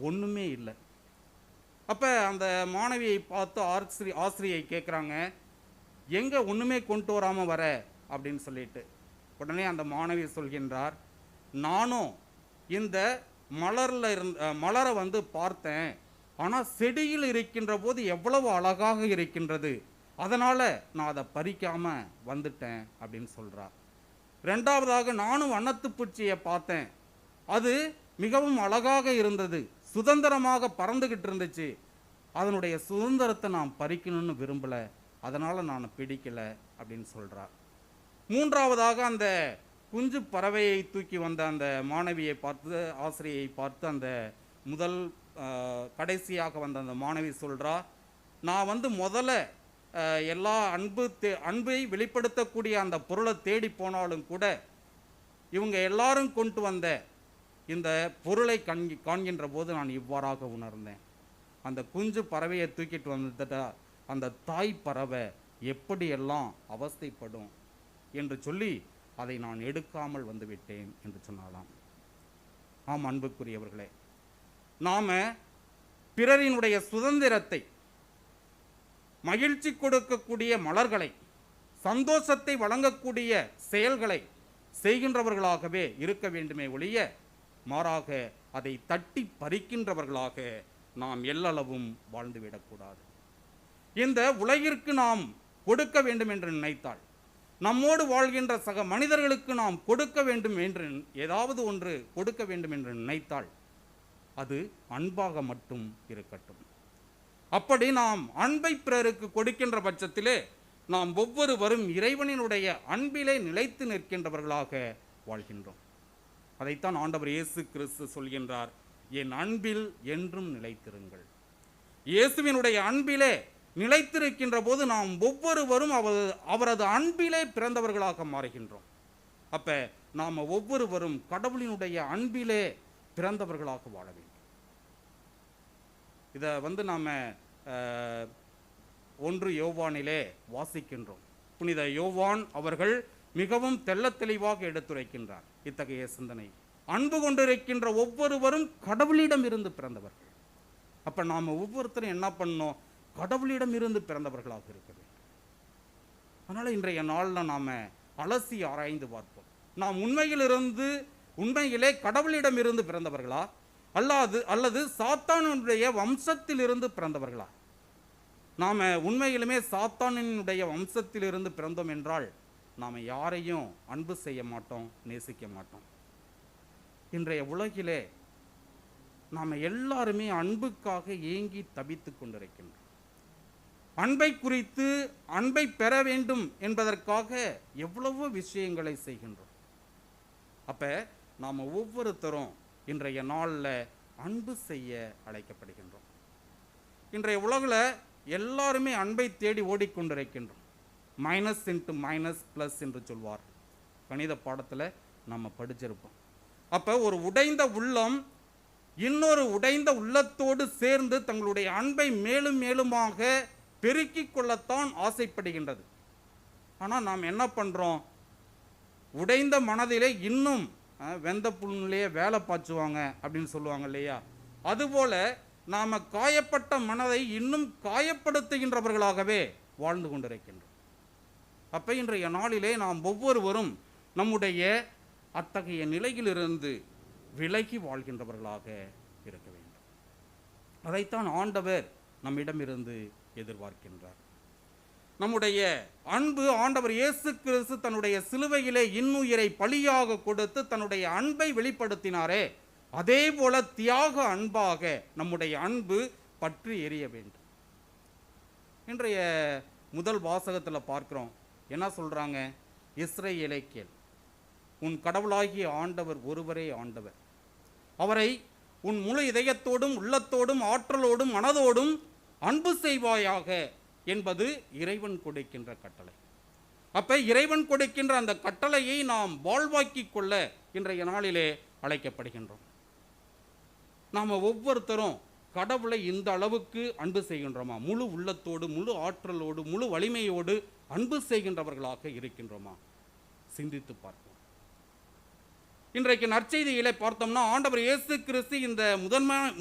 Speaker 2: ஒன்றுமே இல்லை. அப்போ அந்த மாணவியை பார்த்து ஆசிரியை கேட்குறாங்க, எங்கே ஒன்றுமே கொண்டு வராமல் வர அப்படின்னு சொல்லிட்டு. உடனே அந்த மாணவி சொல்கின்றார், நானும் இந்த மலரை பார்த்தேன், ஆனால் செடியில் இருக்கின்ற போது எவ்வளவு அழகாக இருக்கின்றது, அதனால் நான் அதை பறிக்காமல் வந்துட்டேன் அப்படின்னு சொல்கிறார். 2வதாக நானும் வண்ணத்து பூச்சியை பார்த்தேன், அது மிகவும் அழகாக இருந்தது, சுதந்திரமாக பறந்துக்கிட்டு இருந்துச்சு, அதனுடைய சுதந்திரத்தை நான் பறிக்கணும்னு விரும்பலை, அதனால் நான் பிடிக்கலை அப்படின்னு சொல்கிறார். 3வதாக அந்த குஞ்சு பறவையை தூக்கி வந்த அந்த மாணவியை பார்த்து, ஆசிரியை பார்த்து அந்த கடைசியாக வந்த அந்த மாணவி சொல்கிறா, நான் முதல்ல எல்லா அன்பை வெளிப்படுத்தக்கூடிய அந்த பொருளை தேடி போனாலும் கூட இவங்க எல்லாரும் கொண்டு வந்த இந்த பொருளை காண்கின்ற போது நான் இவ்வாறாக உணர்ந்தேன். அந்த குஞ்சு பறவையை தூக்கிட்டு வந்துட்டா அந்த தாய் பறவை எப்படியெல்லாம் அவஸ்தைப்படும் என்று சொல்லி அதை நான் எடுக்காமல் வந்துவிட்டேன் என்று சொன்னாலாம். ஆம் அன்புக்குரியவர்களே, நாம பிறரினுடைய சுதந்திரத்தை, மகிழ்ச்சி கொடுக்கக்கூடிய மலர்களை, சந்தோஷத்தை வழங்கக்கூடிய செயல்களை செய்கின்றவர்களாகவே இருக்க வேண்டுமே ஒழிய மாறாக அதை தட்டி பறிக்கின்றவர்களாக நாம் எல்லளவும் வாழ்ந்துவிடக்கூடாது. இந்த உலகிற்கு நாம் கொடுக்க வேண்டும் என்று நினைத்தால், நம்மோடு வாழ்கின்ற சக மனிதர்களுக்கு நாம் கொடுக்க வேண்டும் என்று, ஏதாவது ஒன்று கொடுக்க வேண்டும் என்று நினைத்தால் அது அன்பாக மட்டும் இருக்கட்டும். அப்படி நாம் அன்பை பிறருக்கு கொடுக்கின்ற பட்சத்திலே நாம் ஒவ்வொருவரும் இறைவனினுடைய அன்பிலே நிலைத்து நிற்கின்றவர்களாக வாழ்கின்றோம். அதைத்தான் ஆண்டவர் இயேசு கிறிஸ்து சொல்கின்றார், என் அன்பில் என்றும் நிலைத்திருங்கள். இயேசுவினுடைய அன்பிலே நிலைத்திருக்கின்ற போது நாம் ஒவ்வொருவரும் அவரது அன்பிலே பிறந்தவர்களாக மாறுகின்றோம். அப்ப நாம் ஒவ்வொருவரும் கடவுளினுடைய அன்பிலே பிறந்தவர்களாக வாழ வேண்டும். இதை நாம் 1 யோவானிலே வாசிக்கின்றோம். புனித யோவான் அவர்கள் மிகவும் தெள்ளத் தெளிவாக எடுத்துரைக்கின்றார் இத்தகைய சிந்தனை. அன்பு கொண்டிருக்கின்ற ஒவ்வொருவரும் கடவுளிடம் இருந்து பிறந்தவர்கள். அப்ப நாம் ஒவ்வொருத்தரும் என்ன பண்ணோம்? கடவுளிடம் இருந்து பிறந்தவர்களாக இருக்க வேண்டும். அதனால இன்றைய நாளில் நாம் அலசி ஆராய்ந்து பார்ப்போம். நாம் உண்மையிலே கடவுளிடம் இருந்து பிறந்தவர்களா அல்லது சாத்தானுடைய வம்சத்தில் இருந்து பிறந்தவர்களா? நாம் உண்மையிலுமே சாத்தானினுடைய வம்சத்தில் இருந்து பிறந்தோம் என்றால் நாம் யாரையும் அன்பு செய்ய மாட்டோம், நேசிக்க மாட்டோம். இன்றைய உலகிலே நாம் எல்லாருமே அன்புக்காக ஏங்கி தபித்து கொண்டிருக்கின்றோம். அன்பை குறித்து, அன்பை பெற வேண்டும் என்பதற்காக எவ்வளவோ விஷயங்களை செய்கின்றோம். அப்ப நாம் ஒவ்வொருத்தரும் இன்றைய நாளில் அன்பு செய்ய அழைக்கப்படுகின்றோம். இன்றைய உலகில் எல்லாருமே அன்பை தேடி ஓடிக்கொண்டிருக்கின்றோம். மைனஸ் இன்ட்டு மைனஸ் ப்ளஸ் என்று சொல்வார். கணித பாடத்தில் நம்ம படிச்சிருப்போம். அப்போ ஒரு உடைந்த உள்ளம் இன்னொரு உடைந்த உள்ளத்தோடு சேர்ந்து தங்களுடைய அன்பை மேலும் மேலுமாக பெருக்கிக் கொள்ளத்தான் ஆசைப்படுகின்றது. ஆனால் நாம் என்ன பண்ணுறோம்? உடைந்த மனதிலே இன்னும் வெந்த புண்ணிலேயே வேலை பாய்ச்சுவாங்க அப்படின்னு சொல்லுவாங்க இல்லையா? அதுபோல நாம் காயப்பட்ட மனதை இன்னும் காயப்படுத்துகின்றவர்களாகவே வாழ்ந்து கொண்டிருக்கின்றோம். அப்போ இன்றைய நாளிலே நாம் ஒவ்வொருவரும் நம்முடைய அத்தகைய நிலையிலிருந்து விலகி வாழ்கின்றவர்களாக இருக்க வேண்டும். அதைத்தான் ஆண்டவர் நம்மிடமிருந்து எதிர்பார்க்கின்றார். நம்முடைய அன்பு ஆண்டவர் இயேசு கிறிஸ்து தன்னுடைய சிலுவையிலே இன்னுயிரை பலியாக கொடுத்து தன்னுடைய அன்பை வெளிப்படுத்தினாரே, அதே போல தியாக அன்பாக நம்முடைய அன்பு பற்றி எரிய வேண்டும். இன்றைய முதல் வாசகத்தில் பார்க்கிறோம். என்ன சொல்றாங்க? இஸ்ரவேலே கேள், உன் கடவுளாகிய ஆண்டவர் ஒருவரே ஆண்டவர். அவரை உன் முழு இதயத்தோடும் உள்ளத்தோடும் ஆற்றலோடும் மனதோடும் அன்பு செய்வாயாக என்பது இறைவன் கொடுக்கின்ற கட்டளை. அப்ப இறைவன் கொடுக்கின்ற அந்த கட்டளையை நாம் வாழ்வாக்கிக் கொள்ள இன்றைய நாளிலே அழைக்கப்படுகின்றோம். நாம் ஒவ்வொருத்தரும் கடவுளை இந்த அளவுக்கு அன்பு செய்கின்றோமா? முழு உள்ளத்தோடு, முழு ஆற்றலோடு, முழு வலிமையோடு அன்பு செய்கின்றவர்களாக இருக்கின்றோமா? சிந்தித்து பார்ப்போம். இன்றைக்கு நற்செய்தியிலே பார்த்தோம்னா ஆண்டவர் இயேசு கிறிஸ்து இந்த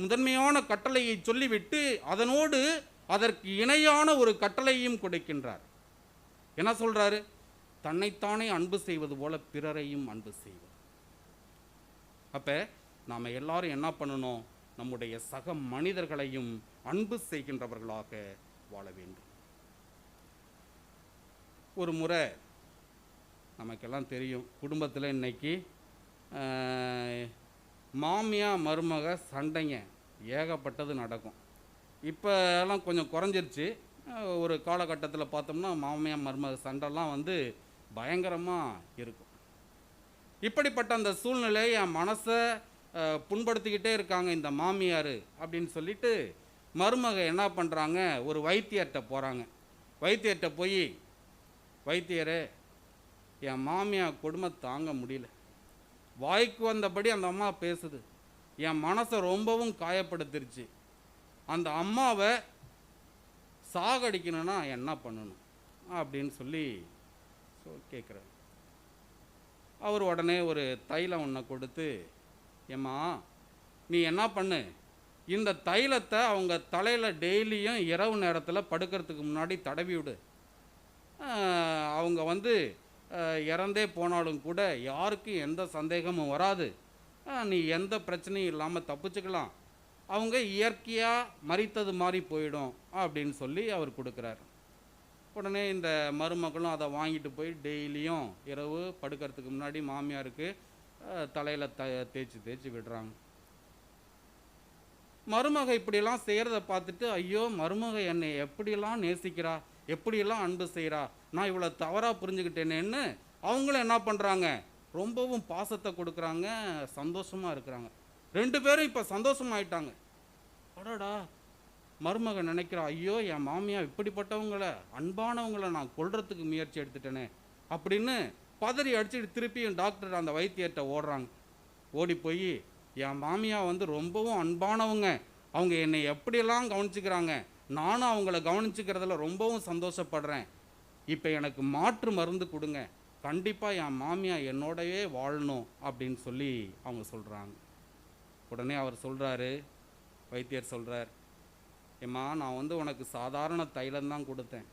Speaker 2: முதன்மையான கட்டளையை சொல்லிவிட்டு அதனோடு அதற்கு இணையான ஒரு கட்டளையும் கொடுக்கின்றார். என்ன சொல்றாரு? தன்னைத்தானே அன்பு செய்வது போல பிறரையும் அன்பு செய்வது. அப்ப நாம எல்லாரும் என்ன பண்ணணும்? நம்முடைய சக மனிதர்களையும் அன்பு செய்கின்றவர்களாக வாழ வேண்டும். ஒரு முறை நமக்கெல்லாம் தெரியும், குடும்பத்தில் இன்னைக்கு மாமியா மருமக சண்டைங்க ஏகப்பட்டது நடக்கும். இப்போ எல்லாம் கொஞ்சம் குறைஞ்சிருச்சு. ஒரு காலகட்டத்தில் பார்த்தோம்னா மாமியா மருமக சண்டைலாம் பயங்கரமாக இருக்கும். இப்படிப்பட்ட அந்த சூழ்நிலை என் மனசை புண்படுத்திக்கிட்டே இருக்காங்க இந்த மாமியார் அப்படின்னு சொல்லிட்டு மருமக என்ன பண்ணுறாங்க? ஒரு வைத்தியர்கிட்ட போகிறாங்க. வைத்தியர்கிட்ட போய், வைத்தியரே, என் மாமியார் கொடுமை தாங்க முடியல, வாய்க்கு வந்தபடி அந்த அம்மா பேசுது, என் மனசை ரொம்பவும் காயப்படுத்திருச்சு, அந்த அம்மாவை சாகடிக்கணும்னா என்ன பண்ணணும் அப்படின்னு சொல்லி கேட்குறாரு. அவர் உடனே ஒரு தைலம் ஒன்றை கொடுத்து, ஏம்மா நீ என்ன பண்ணு, இந்த தைலத்தை அவங்க தலையில் டெய்லியும் இரவு நேரத்தில் படுக்கிறதுக்கு முன்னாடி தடவி விடு. அவங்க இறந்தே போனாலும் கூட யாருக்கும் எந்த சந்தேகமும் வராது, நீ எந்த பிரச்சனையும் இல்லாமல் தப்பிச்சுக்கலாம், அவங்க இயற்கையாக மரித்தது மாதிரி போயிடும் அப்படின்னு சொல்லி அவர் கொடுக்குறாரு. உடனே இந்த மருமகளும் அதை வாங்கிட்டு போய் டெய்லியும் இரவு படுக்கிறதுக்கு முன்னாடி மாமியாருக்கு தலையில் தேய்ச்சி விடுறாங்க. மருமக இப்படியெல்லாம் செய்கிறத பார்த்துட்டு, ஐயோ மருமக என்னை எப்படியெல்லாம் நேசிக்கிறா, எப்படியெல்லாம் அன்பு செய்கிறா, நான் இவ்வளோ தவறாக புரிஞ்சுக்கிட்டேனேன்னு அவங்களும் என்ன பண்ணுறாங்க? ரொம்பவும் பாசத்தை கொடுக்குறாங்க, சந்தோஷமாக இருக்கிறாங்க. 2 பேரும் இப்போ சந்தோஷமாயிட்டாங்க. அடடா, மருமகன் நினைக்கிறா, ஐயோ என் மாமியா இப்படிப்பட்டவங்களை, அன்பானவங்களை நான் கொல்றதுக்கு முயற்சி எடுத்துட்டேனே அப்படின்னு பதறி அடிச்சுட்டு திருப்பியும் டாக்டர் அந்த வைத்தியர்கிட்ட ஓடுறாங்க. ஓடி போய், என் மாமியா வந்து ரொம்பவும் அன்பானவங்க, அவங்க என்னை எப்படியெல்லாம் கவனிச்சுக்கிறாங்க, நானும் அவங்கள கவனிச்சுக்கிறதுல ரொம்பவும் சந்தோஷப்படுறேன், இப்போ எனக்கு மாற்று மருந்து கொடுங்க, கண்டிப்பாக என் மாமியா என்னோடவே வாழணும் அப்படின்னு சொல்லி அவங்க சொல்கிறாங்க. உடனே அவர் சொல்கிறாரு, வைத்தியர் சொல்கிறார், ஏம்மா நான் வந்து உனக்கு சாதாரண தைலம்தான் கொடுத்தேன்,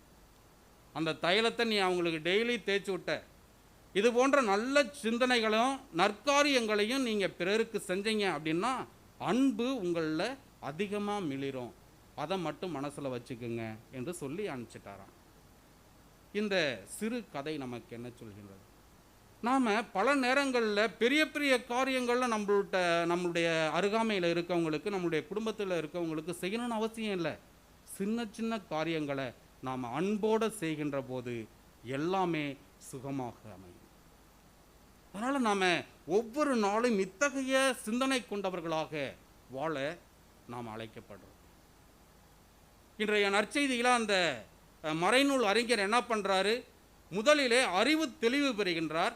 Speaker 2: அந்த தைலத்தை நீ அவங்களுக்கு டெய்லி தேய்ச்சி விட்ட, இது போன்ற நல்ல சிந்தனைகளும் நற்காரியங்களையும் நீங்கள் பிறருக்கு செஞ்சீங்க அப்படின்னா அன்பு உங்களில் அதிகமாக மிளிரும், அதை மட்டும் மனசில் வச்சுக்குங்க என்று சொல்லி அனுப்பிச்சிட்டாராம். இந்த சிறு கதை நமக்கு என்ன சொல்கின்றது? நாம் பல நேரங்களில் பெரிய பெரிய காரியங்களில் நம்மளுடைய அருகாமையில் இருக்கவங்களுக்கு, நம்மளுடைய குடும்பத்தில் இருக்கவங்களுக்கு செய்யணும்னு அவசியம் இல்லை. சின்ன சின்ன காரியங்களை நாம் அன்போடு செய்கின்ற போது எல்லாமே சுகமாக அமையும். அதனால் நாம் ஒவ்வொரு நாளும் இத்தகைய சிந்தனை கொண்டவர்களாக வாழ நாம் அழைக்கப்படுறோம். இன்றைய நற்செய்தியில் அந்த மறைநூல் அறிஞர் என்ன பண்ணுறாரு? முதலிலே அறிவு தெளிவு பெறுகின்றார்,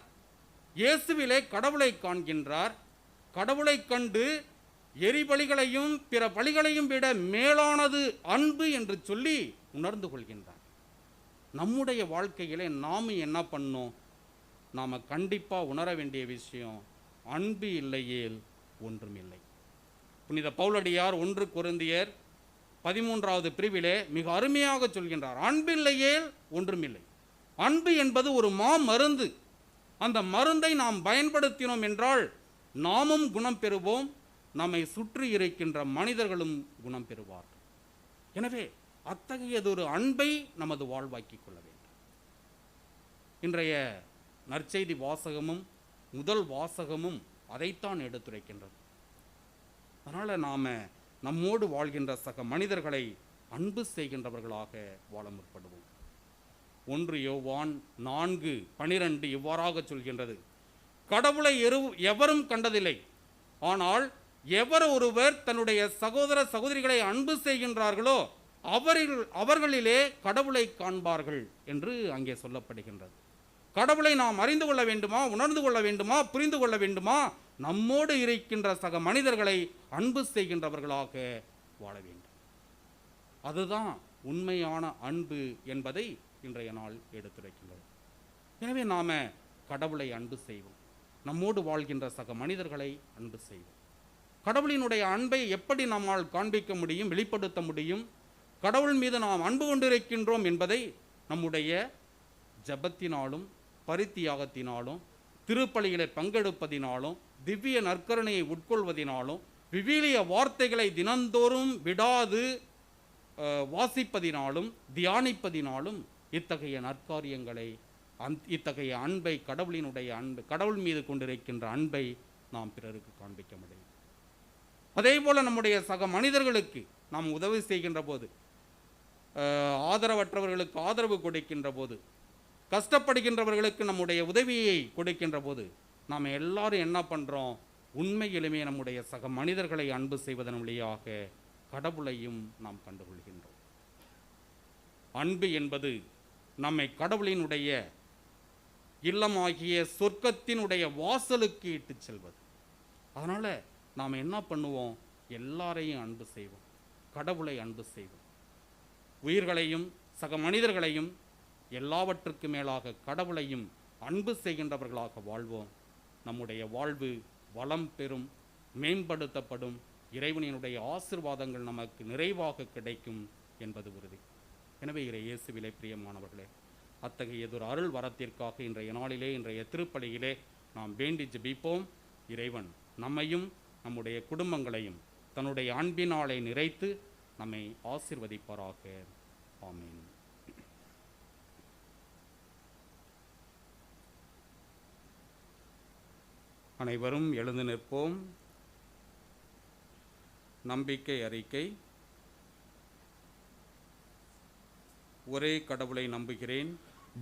Speaker 2: இயேசுவிலே கடவுளை காண்கின்றார், கடவுளை கண்டு எரிபலிகளையும் பிற பலிகளையும் விட மேலானது அன்பு என்று சொல்லி உணர்ந்து கொள்கின்றார். நம்முடைய வாழ்க்கையிலே நாம் என்ன பண்ணோம்? நாம் கண்டிப்பாக உணர வேண்டிய விஷயம், அன்பு இல்லையேல் ஒன்றுமில்லை. புனித பவுலடியார் 1 கொரிந்தியர் 13வது பிரிவிலே மிக அருமையாக சொல்கின்றார், அன்பில்லையேல் ஒன்றுமில்லை. அன்பு என்பது ஒரு மருந்து. அந்த மருந்தை நாம் பயன்படுத்தினோம் என்றால் நாமும் குணம் பெறுவோம், நம்மை சுற்றி இருக்கின்ற மனிதர்களும் குணம் பெறுவார்கள். எனவே அத்தகையதொரு அன்பை நமது வாழ்வாக்கிக் கொள்ள வேண்டும். இன்றைய நற்செய்தி வாசகமும் முதல் வாசகமும் அதைத்தான் எடுத்துரைக்கின்றது. அதனால் நாம் நம்மோடு வாழ்கின்ற சக மனிதர்களை அன்பு செய்கின்றவர்களாக வாழ முற்படுவோம். 1 யோவான் 4:12 இவ்வாறாக சொல்கின்றது, கடவுளை எவரும் கண்டதில்லை, ஆனால் எவர் ஒருவர் தன்னுடைய சகோதர சகோதரிகளை அன்பு செய்கின்றார்களோ அவர்களிலே கடவுளை காண்பார்கள் என்று அங்கே சொல்லப்படுகின்றது. கடவுளை நாம் அறிந்து கொள்ள வேண்டுமா, உணர்ந்து கொள்ள வேண்டுமா, புரிந்து கொள்ள வேண்டுமா? நம்மோடு இருக்கின்ற சக மனிதர்களை அன்பு செய்கின்றவர்களாக வாழ வேண்டும். அதுதான் உண்மையான அன்பு என்பதை இன்றைய நாள் எடுத்துரைக்கின்றது. எனவே நாம் கடவுளை அன்பு செய்வோம், நம்மோடு வாழ்கின்ற சக மனிதர்களை அன்பு செய்வோம். கடவுளினுடைய அன்பை எப்படி நம்மால் காண்பிக்க முடியும், வெளிப்படுத்த முடியும்? கடவுள் மீது நாம் அன்பு கொண்டிருக்கின்றோம் என்பதை நம்முடைய ஜபத்தினாலும் பரித்தியாகத்தினாலும் திருப்பலிகளை பங்கெடுப்பதினாலும் திவ்ய நற்கருணையை உட்கொள்வதினாலும் விவிலிய வார்த்தைகளை தினந்தோறும் விடாது வாசிப்பதினாலும் தியானிப்பதினாலும் இத்தகைய நற்காரியங்களை இத்தகைய அன்பை, கடவுளினுடைய அன்பு, கடவுள் மீது கொண்டிருக்கின்ற அன்பை நாம் பிறருக்கு காண்பிக்க முடியும். அதே போல் நம்முடைய சக மனிதர்களுக்கு நாம் உதவி செய்கின்ற போது, ஆதரவற்றவர்களுக்கு ஆதரவு கொடுக்கின்ற போது, கஷ்டப்படுகின்றவர்களுக்கு நம்முடைய உதவியை கொடுக்கின்ற போது நாம் எல்லாரும் என்ன பண்ணுறோம்? உண்மையிலுமே நம்முடைய சக மனிதர்களை அன்பு செய்வதன் வழியாக கடவுளையும் நாம் கண்டுகொள்கின்றோம். அன்பு என்பது நம்மை கடவுளினுடைய இல்லமாகிய சொர்க்கத்தினுடைய வாசலுக்கு இட்டு செல்வது. அதனால் நாம் என்ன பண்ணுவோம்? எல்லாரையும் அன்பு செய்வோம், கடவுளை அன்பு செய்வோம், உயிர்களையும் சக மனிதர்களையும் எல்லாவற்றுக்கு மேலாக கடவுளையும் அன்பு செய்கின்றவர்களாக வாழ்வோம். நம்முடைய வாழ்வு வளம் பெறும், மேம்படுத்தப்படும், இறைவனினுடைய ஆசீர்வாதங்கள் நமக்கு நிறைவாக கிடைக்கும் என்பது உறுதி. எனவே இயேசுவிலே பிரியமானவர்களே, அத்தகையதொரு அருள் வரத்திற்காக இன்றைய நாளிலே, இன்றைய திருப்பலியிலே நாம் வேண்டி ஜெபிப்போம். இறைவன் நம்மையும் நம்முடைய குடும்பங்களையும் தன்னுடைய அன்பினாலே நிறைத்து நம்மை ஆசீர்வதிப்பாராக. ஆமென். அனைவரும் எழுந்து நிற்போம். நம்பிக்கை அறிக்கை. ஒரே கடவுளை நம்புகிறேன்,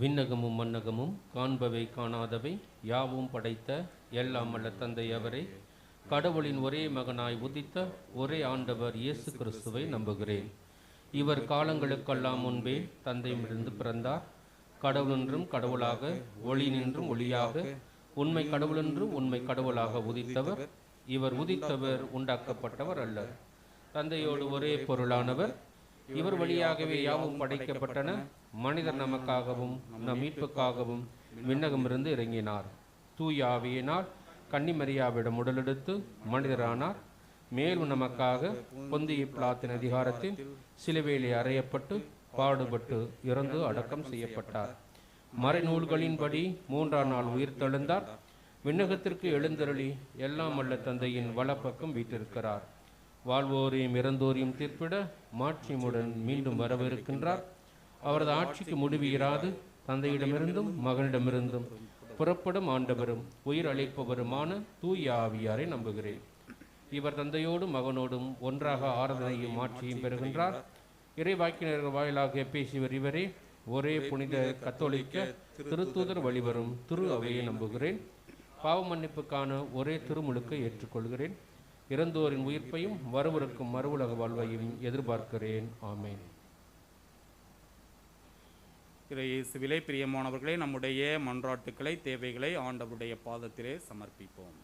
Speaker 3: விண்ணகமும் மன்னகமும் காண்பவை காணாதவை யாவும் படைத்த எல்லாம் வல்ல தந்தை அவரே, கடவுளின் ஒரே மகனாய் உதித்த ஒரே ஆண்டவர் இயேசு கிறிஸ்துவை நம்புகிறேன். இவர் காலங்களுக்கெல்லாம் முன்பே தந்தையிலிருந்து பிறந்தார். கடவுளென்றும் கடவுளாக, ஒளி நின்றும் ஒளியாக, உண்மை கடவுளென்றும் உண்மை கடவுளாக உதித்தவர். இவர் உதித்தவர், உண்டாக்கப்பட்டவர் அல்ல. தந்தையோடு ஒரே பொருளானவர். இவர் வழியாகவே யாவும் படைக்கப்பட்டன. மனிதர் நமக்காகவும் நம் மீட்புக்காகவும் விண்ணகமிருந்து இறங்கினார். தூய ஆவியினால் கன்னிமரியாவிடம் உடலெடுத்து மனிதரானார். மேலும் நமக்காக பொந்திய பிலாத்தின் அதிகாரத்தில் சிலுவையிலே அறையப்பட்டு பாடுபட்டு இறந்து அடக்கம் செய்யப்பட்டார். மறைநூல்களின்படி 3ஆம் நாள் உயிர்த்தெழுந்தார். விண்ணகத்திற்கு எழுந்தருளி எல்லாம் வல்ல தந்தையின் வலப்பக்கம் வீற்றிருக்கிறார். வாழ்வோரையும் இறந்தோரையும் தீர்ப்பிட மாட்சியுடன் மீண்டும் வரவிருக்கின்றார். அவரது ஆட்சிக்கு முடிவு இராது. தந்தையிடமிருந்தும் மகனிடமிருந்தும் புறப்படும் ஆண்டவரும் உயிர் அளிப்பவருமான தூய ஆவியாரை நம்புகிறேன். இவர் தந்தையோடும் மகனோடும் ஒன்றாக ஆராதனையும் ஆட்சியும் பெறுகின்றார். இறைவாக்கினர்கள் வாயிலாக பேசியவர் இவரே. ஒரே புனித கத்தோலிக்க திருத்தூதர் வழிவரும் திரு அவையை நம்புகிறேன். பாவ மன்னிப்புக்கான ஒரே திருமுழுக்கை ஏற்றுக்கொள்கிறேன். இறந்தோரின் உயிர்ப்பையும் வரவிருக்கும் மறுவுலக வாழ்வையும் எதிர்பார்க்கிறேன். ஆமேன்.
Speaker 2: இயேசுவிலே பிரியமானவர்களே, நம்முடைய மன்றாட்டுக்களை, தேவைகளை ஆண்டவருடைய பாதத்திலே சமர்ப்பிப்போம்.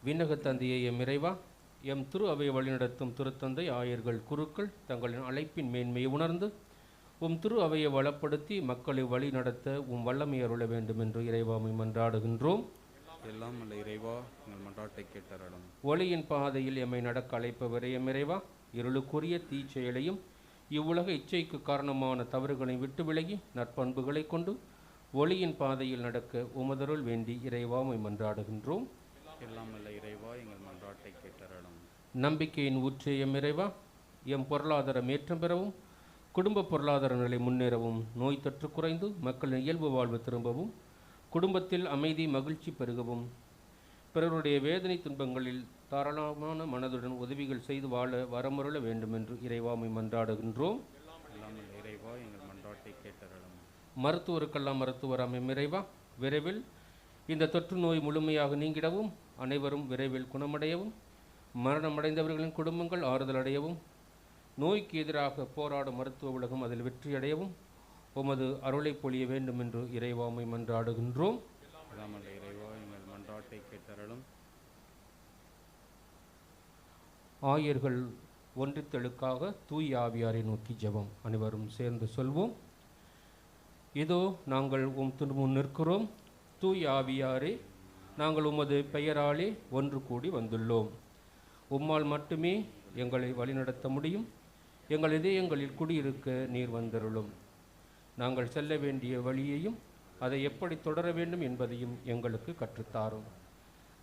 Speaker 3: விண்ணக தந்தையை எம் இறைவா, எம் திரு அவை வழிநடத்தும் திருத்தந்தை, ஆயர்கள், குருக்கள் தங்களின் அழைப்பின் மேன்மையை உணர்ந்து உம் திரு அவையை வளப்படுத்தி மக்களை வழி நடத்த உம் வல்லமை அருள வேண்டும் என்று இறைவாமை மன்றாடுகின்றோம்.
Speaker 2: எல்லாம் அல்ல இறைவா, எங்கள் மன்றாட்டை கேட்டருளும்.
Speaker 3: ஒளியின் பாதையில் எம்மை நடக்க அழைப்பவரே எம் இறைவா, இருளுக்குரிய தீச்செயலையும் இவ்வுலக இச்சைக்கு காரணமான தவறுகளை விட்டு விலகி நற்பண்புகளை கொண்டு ஒளியின் பாதையில் நடக்க உமதருள் வேண்டி இறைவாமை மன்றாடுகின்றோம்.
Speaker 2: எல்லாம் அல்ல இறைவா, எங்கள் மன்றாட்டை கேட்டருளும்.
Speaker 3: நம்பிக்கையின் ஊற்றே எம் இறைவா, எம் பொருளாதாரம் ஏற்றம் பெறவும், குடும்ப பொருளாதார நிலை முன்னேறவும், நோய் தொற்று குறைந்து மக்களின் இயல்பு வாழ்வு திரும்பவும், குடும்பத்தில் அமைதி மகிழ்ச்சி பெருகவும், பிறருடைய வேதனை துன்பங்களில் தாராளமான மனதுடன் உதவிகள் செய்து வாழ வரமருள வேண்டும் என்று இறைவாமை மன்றாடுகின்றோம்.
Speaker 2: எல்லாம் அல்ல இறைவா, எங்கள் மன்றாட்டை கேட்டருளும்.
Speaker 3: மருத்துவருக்கெல்லாம் மருத்துவராம் எம் இறைவா, விரைவில் இந்த தொற்று நோய் முழுமையாக நீங்கிடவும், அனைவரும் விரைவில் குணமடையவும், மரணமடைந்தவர்களின் குடும்பங்கள் ஆறுதல் அடையவும், நோய்க்கு எதிராக போராடும் மருத்துவ உலகம் அதில் வெற்றியடையவும் உமது அருளை பொழிய வேண்டும் என்று இறைவாமை மன்றாடுகின்றோம்.
Speaker 2: எல்லாம் அல்ல இறைவா, எங்கள் மன்றாட்டை கேட்டருளும்.
Speaker 3: ஆயர்கள் ஒன்றித்தலுக்காக தூய் ஆவியாரை நோக்கி ஜெபம். அனைவரும் சேர்ந்து சொல்வோம். இதோ நாங்கள் உம் முன் நிற்கிறோம். தூய் ஆவியாரே, நாங்கள் உமது பெயராலே ஒன்று கூடி வந்துள்ளோம். உம்மால் மட்டுமே எங்களை வழிநடத்த முடியும். எங்கள் இதயங்களில் குடியிருக்க நீர் வந்தருளும். நாங்கள் செல்ல வேண்டிய வழியையும் அதை எப்படி தொடர வேண்டும் என்பதையும் எங்களுக்கு கற்றுத்தாரும்.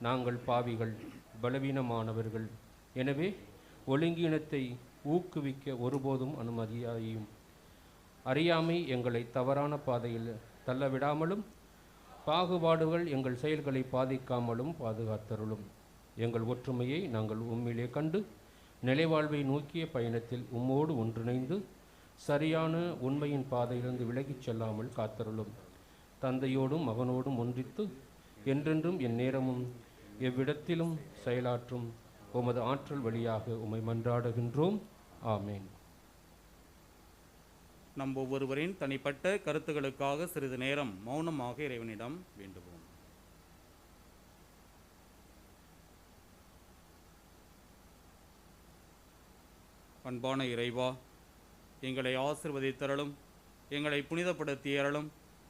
Speaker 3: நாங்கள் பாவிகள், பலவீனமானவர்கள். எனவே ஒழுங்கீனத்தை ஊக்குவிக்க ஒருபோதும் அனுமதியாயும், அறியாமை எங்களை தவறான பாதையில் தள்ளவிடாமலும், பாகுபாடுகள் எங்கள் செயல்களை பாதிக்காமலும் பாதுகாத்தருளும். எங்கள் ஒற்றுமையை நாங்கள் உம்மிலே கண்டு நிலைவாழ்வை நோக்கிய பயணத்தில் உம்மோடு ஒன்றிணைந்து சரியான உண்மையின் பாதையிலிருந்து விலகிச் செல்லாமல் காத்தருளும். தந்தையோடும் மகனோடும் ஒன்றித்து என்றென்றும் என் நேரமும் எவ்விடத்திலும் செயலாற்றும் உமது ஆற்றல் வழியாக உம்மை மன்றாடுகின்றோம். ஆமேன்.
Speaker 2: நம் ஒவ்வொருவரின் தனிப்பட்ட கருத்துக்களுக்காக சிறிது நேரம் மௌனமாக இறைவனிடம் வேண்டுவோம். அன்பான இறைவா, எங்களை ஆசிர்வதித்தருளும், எங்களை புனிதப்படுத்தியருளும்.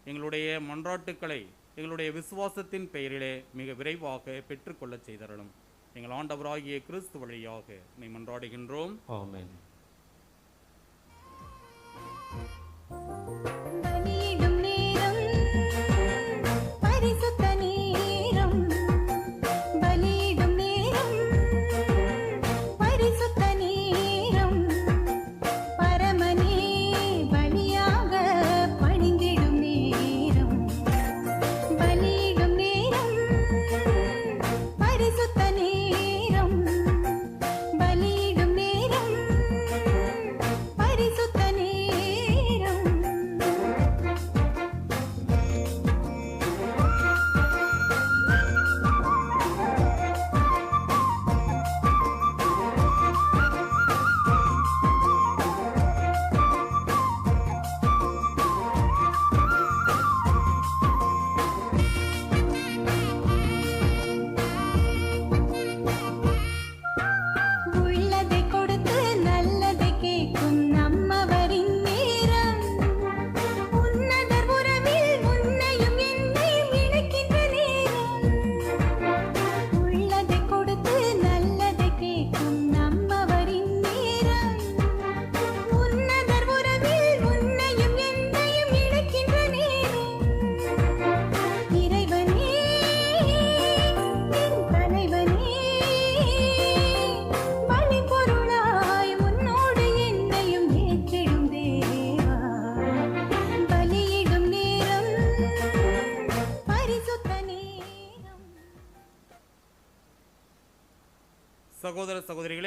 Speaker 2: எங்களுடைய மன்றாட்டுக்களை எங்களுடைய விசுவாசத்தின் பெயரிலே மிக விரைவாக பெற்றுக்கொள்ளச் செய்தருளும். எங்கள் ஆண்டவராகிய கிறிஸ்து வழியாக உம்மை மன்றாடுகின்றோம்.
Speaker 3: ஆமென்.
Speaker 5: பலியிடும் நேரம், பரிசுத்த நேரம். பலியிடும் நேரம், பரிசுத்த நேரம். பரமனே பலியாக பணிந்திடும் நேரம். பலியிடும் நேரம், பரிசுத்த நேரம். பலியிடும் நேரம், பரிசுத்த நேரம்.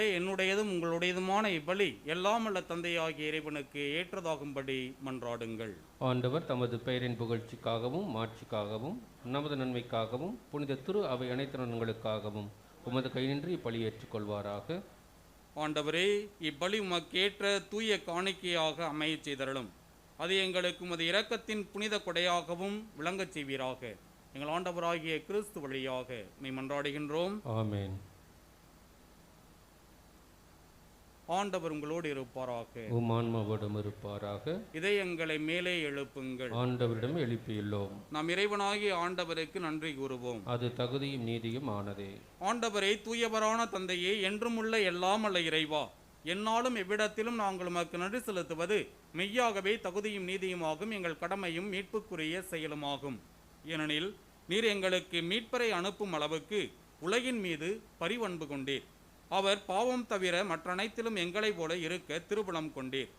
Speaker 2: ஆகையாலே என்னுடையதும் உங்களுடையதுமான இப்பலி எல்லாம் வல்ல தந்தையாகிய இறைவனுக்கு ஏற்றதாகும்படி மன்றாடுங்கள்.
Speaker 3: ஆண்டவர் தமது பெயரின் புகழ்ச்சிக்காகவும் மாட்சிக்காகவும் நமது நன்மைக்காகவும் புனித திரு அவை அனைத்து நலன்களுக்காகவும் உமது கையின்றி இப்பலி ஏற்றுக்கொள்வாராக.
Speaker 2: ஆண்டவரே, இப்பலி உமக்கேற்ற தூய காணிக்கையாக அமையச் செய்தருளும். அது எங்களுக்கு உமது இரக்கத்தின் புனித கொடையாகவும் விளங்கச் செய்வீராக. எங்கள் ஆண்டவராகிய கிறிஸ்து வழியாக உம்மை மன்றாடுகின்றோம்.
Speaker 3: ஆமென்.
Speaker 2: ஆண்டவர் உங்களோடு இருப்பாராக.
Speaker 3: உம் ஆன்மாவோடும் இருப்பாராக.
Speaker 2: இதயங்களை மேலே எழுப்புங்கள்.
Speaker 3: ஆண்டவரிடம் எழுப்பியுள்ளோம்.
Speaker 2: நாம் இறைவனாகிய ஆண்டவருக்கு நன்றி கூறுவோம்.
Speaker 3: அது தகுதியும் நீதியும் ஆனதே.
Speaker 2: ஆண்டவரே, தூயவரான தந்தையே, என்றும் உள்ள எல்லாம் அல்ல இறைவா, எந்நாளும் எவ்விடத்திலும் நாங்கள் உமக்கு நன்றி செலுத்துவது மெய்யாகவே தகுதியும் நீதியுமாகும், எங்கள் கடமையும் மீட்புக்குரிய செயலுமாகும். ஏனெனில் நீர் எங்களுக்கு மீட்பரை அனுப்பும் அளவுக்கு உலகின் மீது பரிவன்பு கொண்டீர். அவர் பாவம் தவிர மற்ற அனைத்திலும் எங்களைப் போல இருக்க திருவுளம் கொண்டீர்.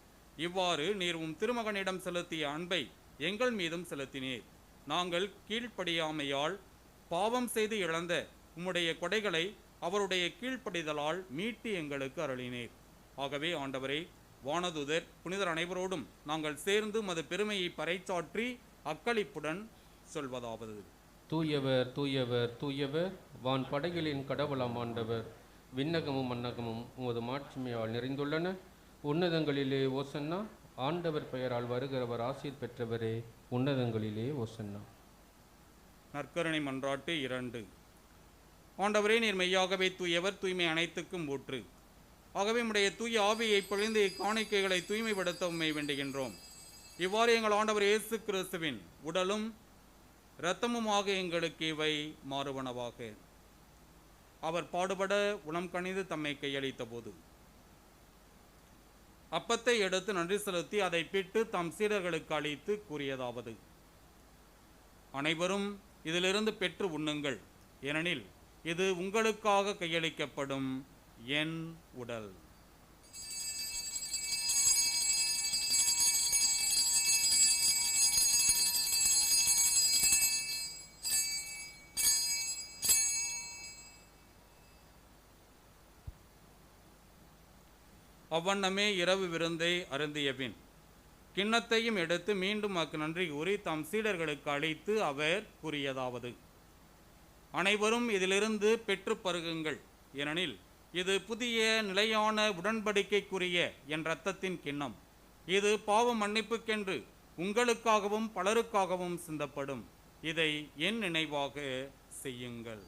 Speaker 2: இவ்வாறு நீர் உம் திருமகனிடம் செலுத்திய அன்பை எங்கள் மீதும் செலுத்தினீர். நாங்கள் கீழ்ப்படியாமையால் பாவம் செய்து இழந்த உம்முடைய கொடைகளை அவருடைய கீழ்ப்படிதலால் மீட்டு எங்களுக்கு அருளினீர். ஆகவே ஆண்டவரே, வானதுதர் புனிதர் அனைவரோடும் நாங்கள் சேர்ந்து மது பெருமையை பறைசாற்றி அக்களிப்புடன் சொல்வதாவது:
Speaker 3: தூயவர் தூயவர் தூயவர், வான் படைகளின் கடவுளாம் ஆண்டவர். விண்ணகமும் மன்னகமும் உமது மாட்சிமையால் நிறைந்துள்ளன. உன்னதங்களிலே ஓசன்னா. ஆண்டவர் பெயரால் வருகிறவர் ஆசீர் பெற்றவரே, உன்னதங்களிலே ஓசன்னா.
Speaker 2: நற்கருணை மன்றாட்டு 2. ஆண்டவரே, நீர் மெய்யாகவே தூயவர், தூய்மை அனைத்துக்கும் ஊற்று. ஆகவே உம்முடைய தூய ஆவியை பொழிந்து இக்காணிக்கைகளை தூய்மைப்படுத்த உம்மை வேண்டுகின்றோம். இவ்வாறு எங்கள் ஆண்டவர் இயேசு கிறிஸ்துவின் உடலும் இரத்தமுமாக எங்களுக்கு இவை மாறுவனவாக. அவர் பாடுபட உளம் கனிந்து தம்மை கையளித்த போது அப்பத்தை எடுத்து நன்றி செலுத்தி அதை பிட்டு தம் சீடர்களுக்கு அளித்து கூறியதாவது: அனைவரும் இதிலிருந்து பெற்று உண்ணுங்கள், ஏனெனில் இது உங்களுக்காக கையளிக்கப்படும் என் உடல். அவ்வண்ணமே இரவு விருந்தை அருந்தியபின் கிண்ணத்தையும் எடுத்து மீண்டும் அக்கு நன்றி கூறி தம் சீடர்களுக்கு அளித்து அவர் கூறியதாவது: அனைவரும் இதிலிருந்து பெற்று பருகுங்கள், ஏனெனில் இது புதிய நிலையான உடன்படிக்கைக்குரிய என் இரத்தத்தின் கிண்ணம். இது பாவ மன்னிப்புக்கென்று உங்களுக்காகவும் பலருக்காகவும் சிந்தப்படும். இதை என் நினைவாக செய்யுங்கள்.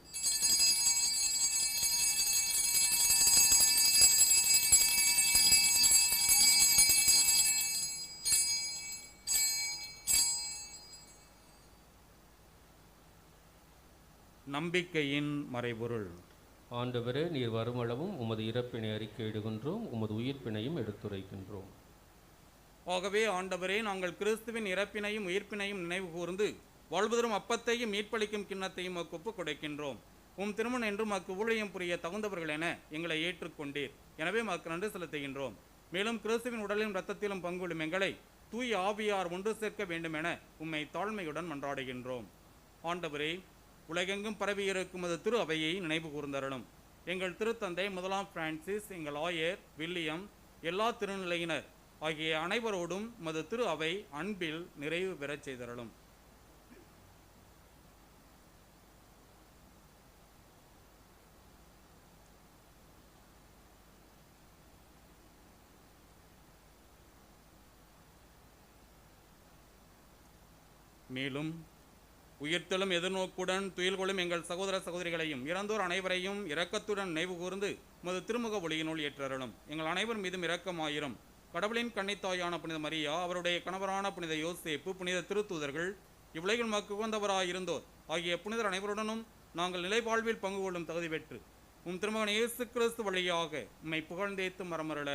Speaker 2: நம்பிக்கையின் மறைபொருள்.
Speaker 3: ஆண்டவரே, நீர் வருமளவும் உமது இறப்பினை அறிக்கையிடுகின்றோம், உமது உயிர்ப்பினையும் எடுத்துரைக்கின்றோம்.
Speaker 2: ஆகவே ஆண்டவரே, நாங்கள் கிறிஸ்துவின் இறப்பினையும் உயிர்ப்பினையும் நினைவு கூர்ந்து வாழ்வதரும் அப்பத்தையும் மீட்பளிக்கும் கிண்ணத்தையும் மக்கு ஒப்புக் கொடுக்கின்றோம். உம் திருமணம் என்று மக்கு ஊழியம் புரிய தகுந்தவர்கள் என எங்களை ஏற்றுக்கொண்டீர். எனவே மக்கு நன்றி செலுத்துகின்றோம். மேலும் கிறிஸ்துவின் உடலிலும் இரத்தத்திலும் பங்குள்ளும் எங்களை தூய ஆவியார் ஒன்று சேர்க்க வேண்டும் என உம்மை தாழ்மையுடன் மன்றாடுகின்றோம். ஆண்டவரே, உலகெங்கும் பரவியிருக்கும் அது திரு அவையை நினைவு கூர்ந்தருளும். எங்கள் திருத்தந்தை முதலாம் பிரான்சிஸ், எங்கள் ஆயர் வில்லியம், எல்லா திருநிலையினர் ஆகிய அனைவரோடும் மது திரு அவை அன்பில் நிறைவு பெறச் செய்தருளும். மேலும் உயிர்த்தலும் எதிர்நோக்குடன் துயில்கொள்ளும் எங்கள் சகோதர சகோதரிகளையும் இறந்தோர் அனைவரையும் இரக்கத்துடன் நினைவு கூர்ந்து மது திருமுக ஒளியினுள் ஏற்றருளும். எங்கள் அனைவர் மீதும் இரக்கமாயிரும். கடவுளின் கன்னித்தாயான புனித மரியா, அவருடைய கணவரான புனித யோசேப்பு, புனித திருத்தூதர்கள், இவ்வுலகில் மக்கு உகந்தவராயிருந்தோர் ஆகிய புனிதர் அனைவருடனும் நாங்கள் நிலைவாழ்வில் பங்கு கொள்ளும் தகுதி பெற்று உம் திருமகன் இயேசு கிறிஸ்து வழியாக உம்மை புகழ்ந்தேத்து மரமருள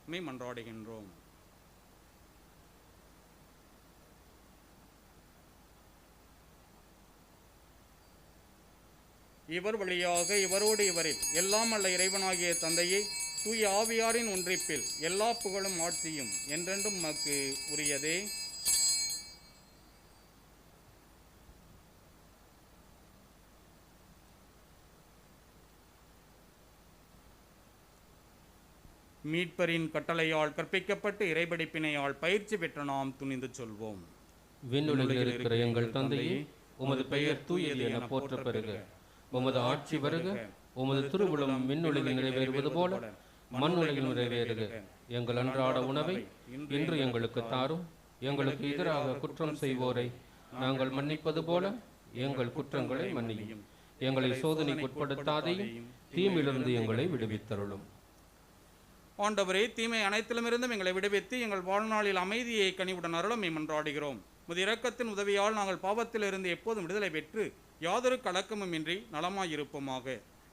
Speaker 2: உம்மை மன்றாடுகின்றோம். இவர் வழியாக இவரோடு இவரில் எல்லாம் அல்ல இறைவனாகிய தந்தையை தூய ஆவியாரின் ஒன்றிப்பில் எல்லா புகழும் ஆட்சியும் என்றென்றும் மக்கு உரியதே. மீட்பரின் கட்டளையால் கற்பிக்கப்பட்டு இறைபடிப்பினையால் பயிற்சி பெற்ற நாம் துணிந்து சொல்வோம்.
Speaker 3: விண்ணுலகில் இருக்கிற எங்கள் தந்தையே, உமது பெயர் தூயது என போற்ற பெறுக. உமது ஆட்சி வருக. உமது திருவுளம் விண்ணுலகில் நிறைவேறுவது போல மண்ணுலகில் நிறைவேறுக. எங்கள் அன்றாட உணவை இன்று எங்களுக்கு தாரும். எங்களுக்கு எதிராக குற்றம் செய்வோரை நாங்கள் மன்னிப்பது போல எங்கள் குற்றங்களை மன்னியும். எங்களை சோதனைக்கு உட்படுத்தாதையும் தீமையிலிருந்து எங்களை விடுவித்தருளும்.
Speaker 2: ஆண்டவரே, தீமை அனைத்திலுமிருந்தும் எங்களை விடுவித்து எங்கள் வாழ்நாளில் அமைதியை கனிவுடன் அருளும் மன்றாடுகிறோம். உமது இரக்கத்தின் உதவியால் நாங்கள் பாவத்திலிருந்து எப்போதும் விடுதலை பெற்று யாதொரு கலக்கமுமின்றி நலமாயிருப்போமாக.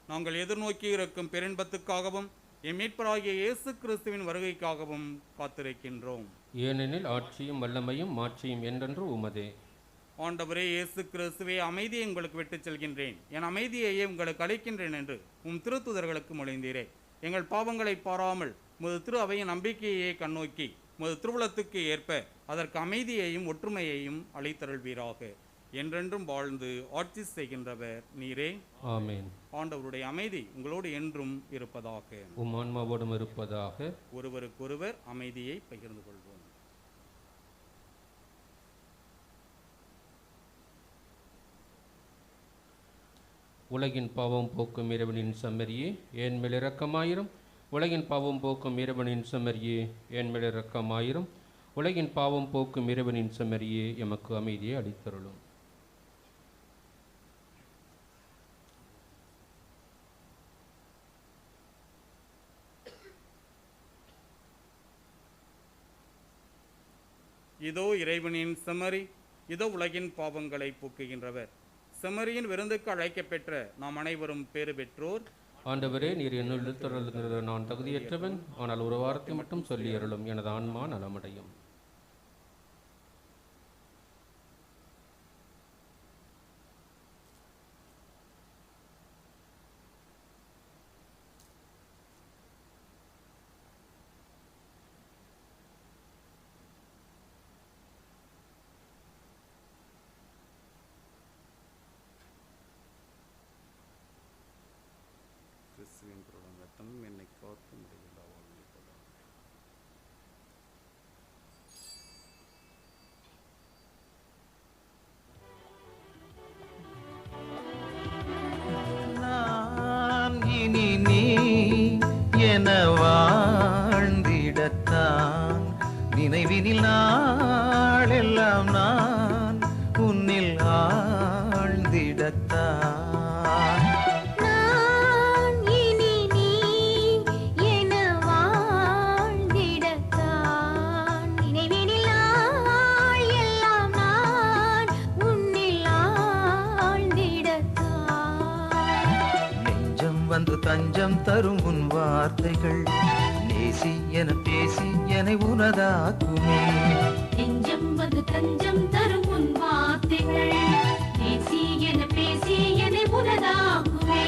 Speaker 2: நாங்கள் எதிர்நோக்கி இருக்கும் பெருன்பத்துக்காகவும் எம் மீட்பராகிய இயேசு கிறிஸ்துவின் வருகைக்காகவும் காத்திருக்கின்றோம்.
Speaker 3: ஏனெனில் ஆட்சியும் வல்லமையும் மாட்சியும் என்றென்று உமதே.
Speaker 2: ஆண்டவரே இயேசு கிறிஸ்துவே, அமைதியை உங்களுக்கு விட்டுச் செல்கின்றேன், என் அமைதியையே உங்களுக்கு அளிக்கின்றேன் என்று உம் திருத்துதர்களுக்கு மொழிந்தீரே. எங்கள் பாவங்களை பாராமல் முது திரு அவையின் நம்பிக்கையை கண்ணோக்கி முது திருவுளத்துக்கு ஏற்ப அதற்கு அமைதியையும் ஒற்றுமையையும் அளித்தருள்வீராக. என்றென்றும் வாழ்ந்து ஆட்சி செய்கின்றவர் நீரே.
Speaker 3: ஆமென்.
Speaker 2: ஆண்டவருடைய அமைதி உங்களோடு என்றும் இருப்பதாக.
Speaker 3: உம் ஆன்மாவோடும் இருப்பதாக.
Speaker 2: ஒருவருக்கொருவர் அமைதியை பகிர்ந்து கொள்வோம்.
Speaker 3: உலகின் பாவம் போக்கும் இறைவனின் செம்மறியே, என் மேல் இரக்கமாயிரும். உலகின் பாவம் போக்கும் இறைவனின் செம்மறியே, என் மேல் இரக்கமாயிரும். உலகின் பாவம் போக்கும் இறைவனின் செம்மறியே, எமக்கு அமைதியை அளித்தருளும்.
Speaker 2: இதோ இறைவனின் செம்மறி, இதோ உலகின் பாவங்களை போக்குகின்றவர். செம்மறியின் விருந்துக்கு அழைக்கப்பெற்ற நாம் அனைவரும் பேறு பெற்றோர்.
Speaker 3: ஆண்டவரே, நீர் என்னுள் தொடர்கிறது நான் தகுதியற்றவன். ஆனால் ஒரு வார்த்தை மட்டும் சொல்லி அருளும், எனது ஆன்மா நலமடையும்.
Speaker 2: கிறிஸ்துவின் பொருளும் ரத்தமும் என்னை காத்து முடிவில்லா வாழ்வை கொள்ளும்.
Speaker 1: நான் இனி நீ என வாழ்ந்திடத்தான், நினைவினில் நாளெல்லாம் நான் உன்னில் ஆழ்ந்திடத்தான்.
Speaker 5: நான் இனி நீ என வாழ்ந்திடத்தான், நினைவினில் நாள் எல்லாம் நான் உன்னில் ஆழ்ந்திடத்தான்.
Speaker 1: நெஞ்சம் வந்து தஞ்சம் தரும் உன் வார்த்தைகள், நேசி என பேசி என்னை உனதாக்குமே.
Speaker 5: நெஞ்சம் வந்து தஞ்சம் தரும் உன் வார்த்தைகள், பேசி என பேசி என்னை உனதாக்குவே.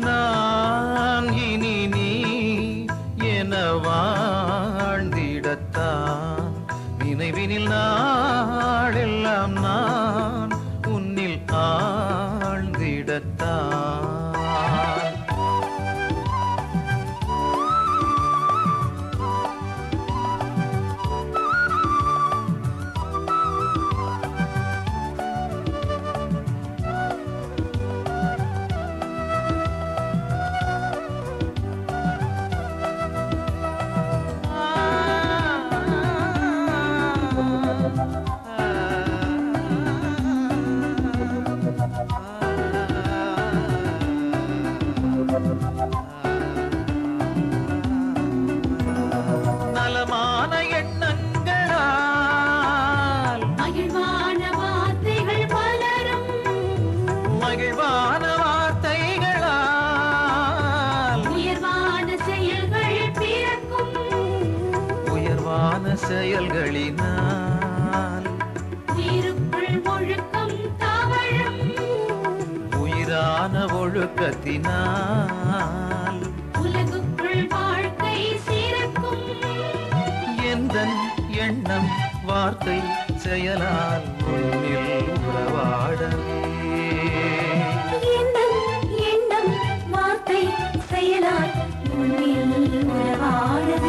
Speaker 1: நான் இனி நீ என வாழ்ந்திடத்தான், நினைவினில் நாளெல்லாம் நான் உன்னில் ஆழ்ந்திடத்தான். நலமான எண்ணங்களால்
Speaker 5: மகிழ்வான வார்த்தைகள் பலரும்,
Speaker 1: மகிழ்வான வார்த்தைகளால்
Speaker 5: உயர்வான செயல்கள் பிறக்கும்.
Speaker 1: உயர்வான செயல்களினால்
Speaker 5: உயிருக்குள் ஒழுக்கம் தவழும்,
Speaker 1: உயிரான ஒழுக்கத்தினால்
Speaker 5: உலகுக்குள் வாழ்க்கை சிறக்கும்.
Speaker 1: எந்தன் எண்ணம் வார்த்தை செயலால் உன்னில் உறவாடவே.
Speaker 5: எண்ணம் எண்ணம் வார்த்தை செயலால் உன்னில் உறவாடவே.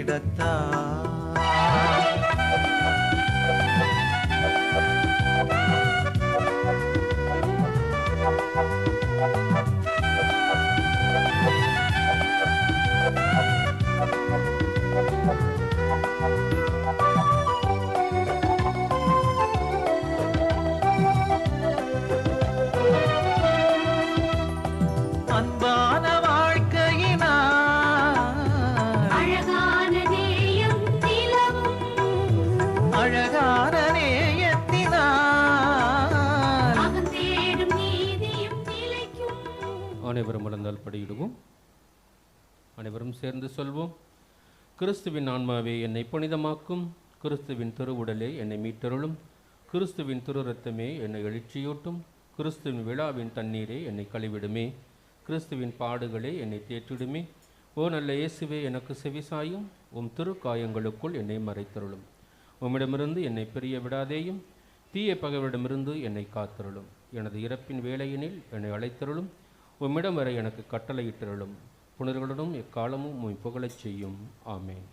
Speaker 1: வந்திடத்தான். அன்பான வாழ்க்கையினால்
Speaker 5: அழகான நேயம் நிலவும்
Speaker 1: அழகான நேயத்தினால்
Speaker 5: அவன் தேடும் நீதியும் நிலைக்கும்.
Speaker 3: அனைவரும் மலர்ந்தால் படியிடுவோம். அனைவரும் சேர்ந்து சொல்வோம். கிறிஸ்துவின் ஆன்மாவே என்னை புனிதமாக்கும், கிறிஸ்துவின் திருவுடலே என்னை மீட்டருளும், கிறிஸ்துவின் திரு இரத்தமே என்னை எழுச்சியூட்டும், கிறிஸ்துவின் விழாவின் தண்ணீரே என்னை கழுவிடுமே, கிறிஸ்துவின் பாடுகளே என்னை தேற்றிடுமே. ஓ நல்ல இயேசுவே, எனக்கு செவிசாயும், உம் திருக்காயங்களுக்குள் என்னை மறைத்தருளும். உம்மிடமிருந்து என்னை பிரிய விடாதேயும், தீய பகைவரிடமிருந்து என்னை காத்தருளும். எனது இறப்பின் வேளையினில் என்னை அழைத்தருளும், உம்மிடம் வரை எனக்கு கட்டளையிட்டருளும். புனர்களுடன் எக்காலமும் உம்மை புகழச் செய்யும். ஆமென்.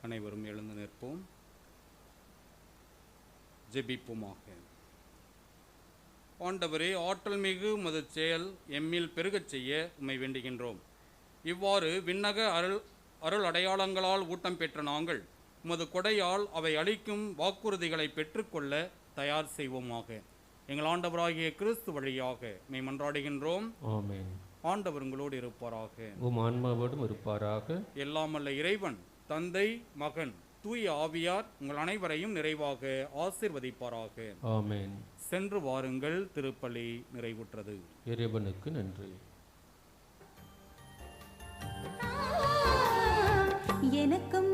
Speaker 2: அனைவரும் எழுந்து நிற்போம். ஜெபிப்போமாக. ஆண்டவரே, ஆற்றல் மிகு உமது செயல் எம்மில் பெருகச் செய்ய உம்மை வேண்டுகின்றோம். இவ்வாறு விண்ணக அருள் அடையாளங்களால் ஊட்டம் பெற்ற நாங்கள் உமது கொடையால் அவை அளிக்கும் வாக்குறுதிகளை பெற்றுக்கொள்ள தயார் செய்வோமாக. எங்கள் ஆண்டவராகிய கிறிஸ்து வழியாக மெய் மன்றாடுகின்றோம்.
Speaker 3: ஆமென்.
Speaker 2: ஆண்டவர் உங்களோடு இருப்பாராக.
Speaker 3: உம் ஆன்மாவோடும் இருப்பாராக.
Speaker 2: எல்லாமல்ல இறைவன் தந்தை, மகன், தூய ஆவியார் உங்கள் அனைவரையும் நிறைவாக ஆசீர்வதிப்பாராக.
Speaker 3: ஆமென்.
Speaker 2: சென்று வாருங்கள், திருப்பலி நிறைவுற்றது.
Speaker 3: இறைவனுக்கு நன்றி.
Speaker 5: எனக்கும்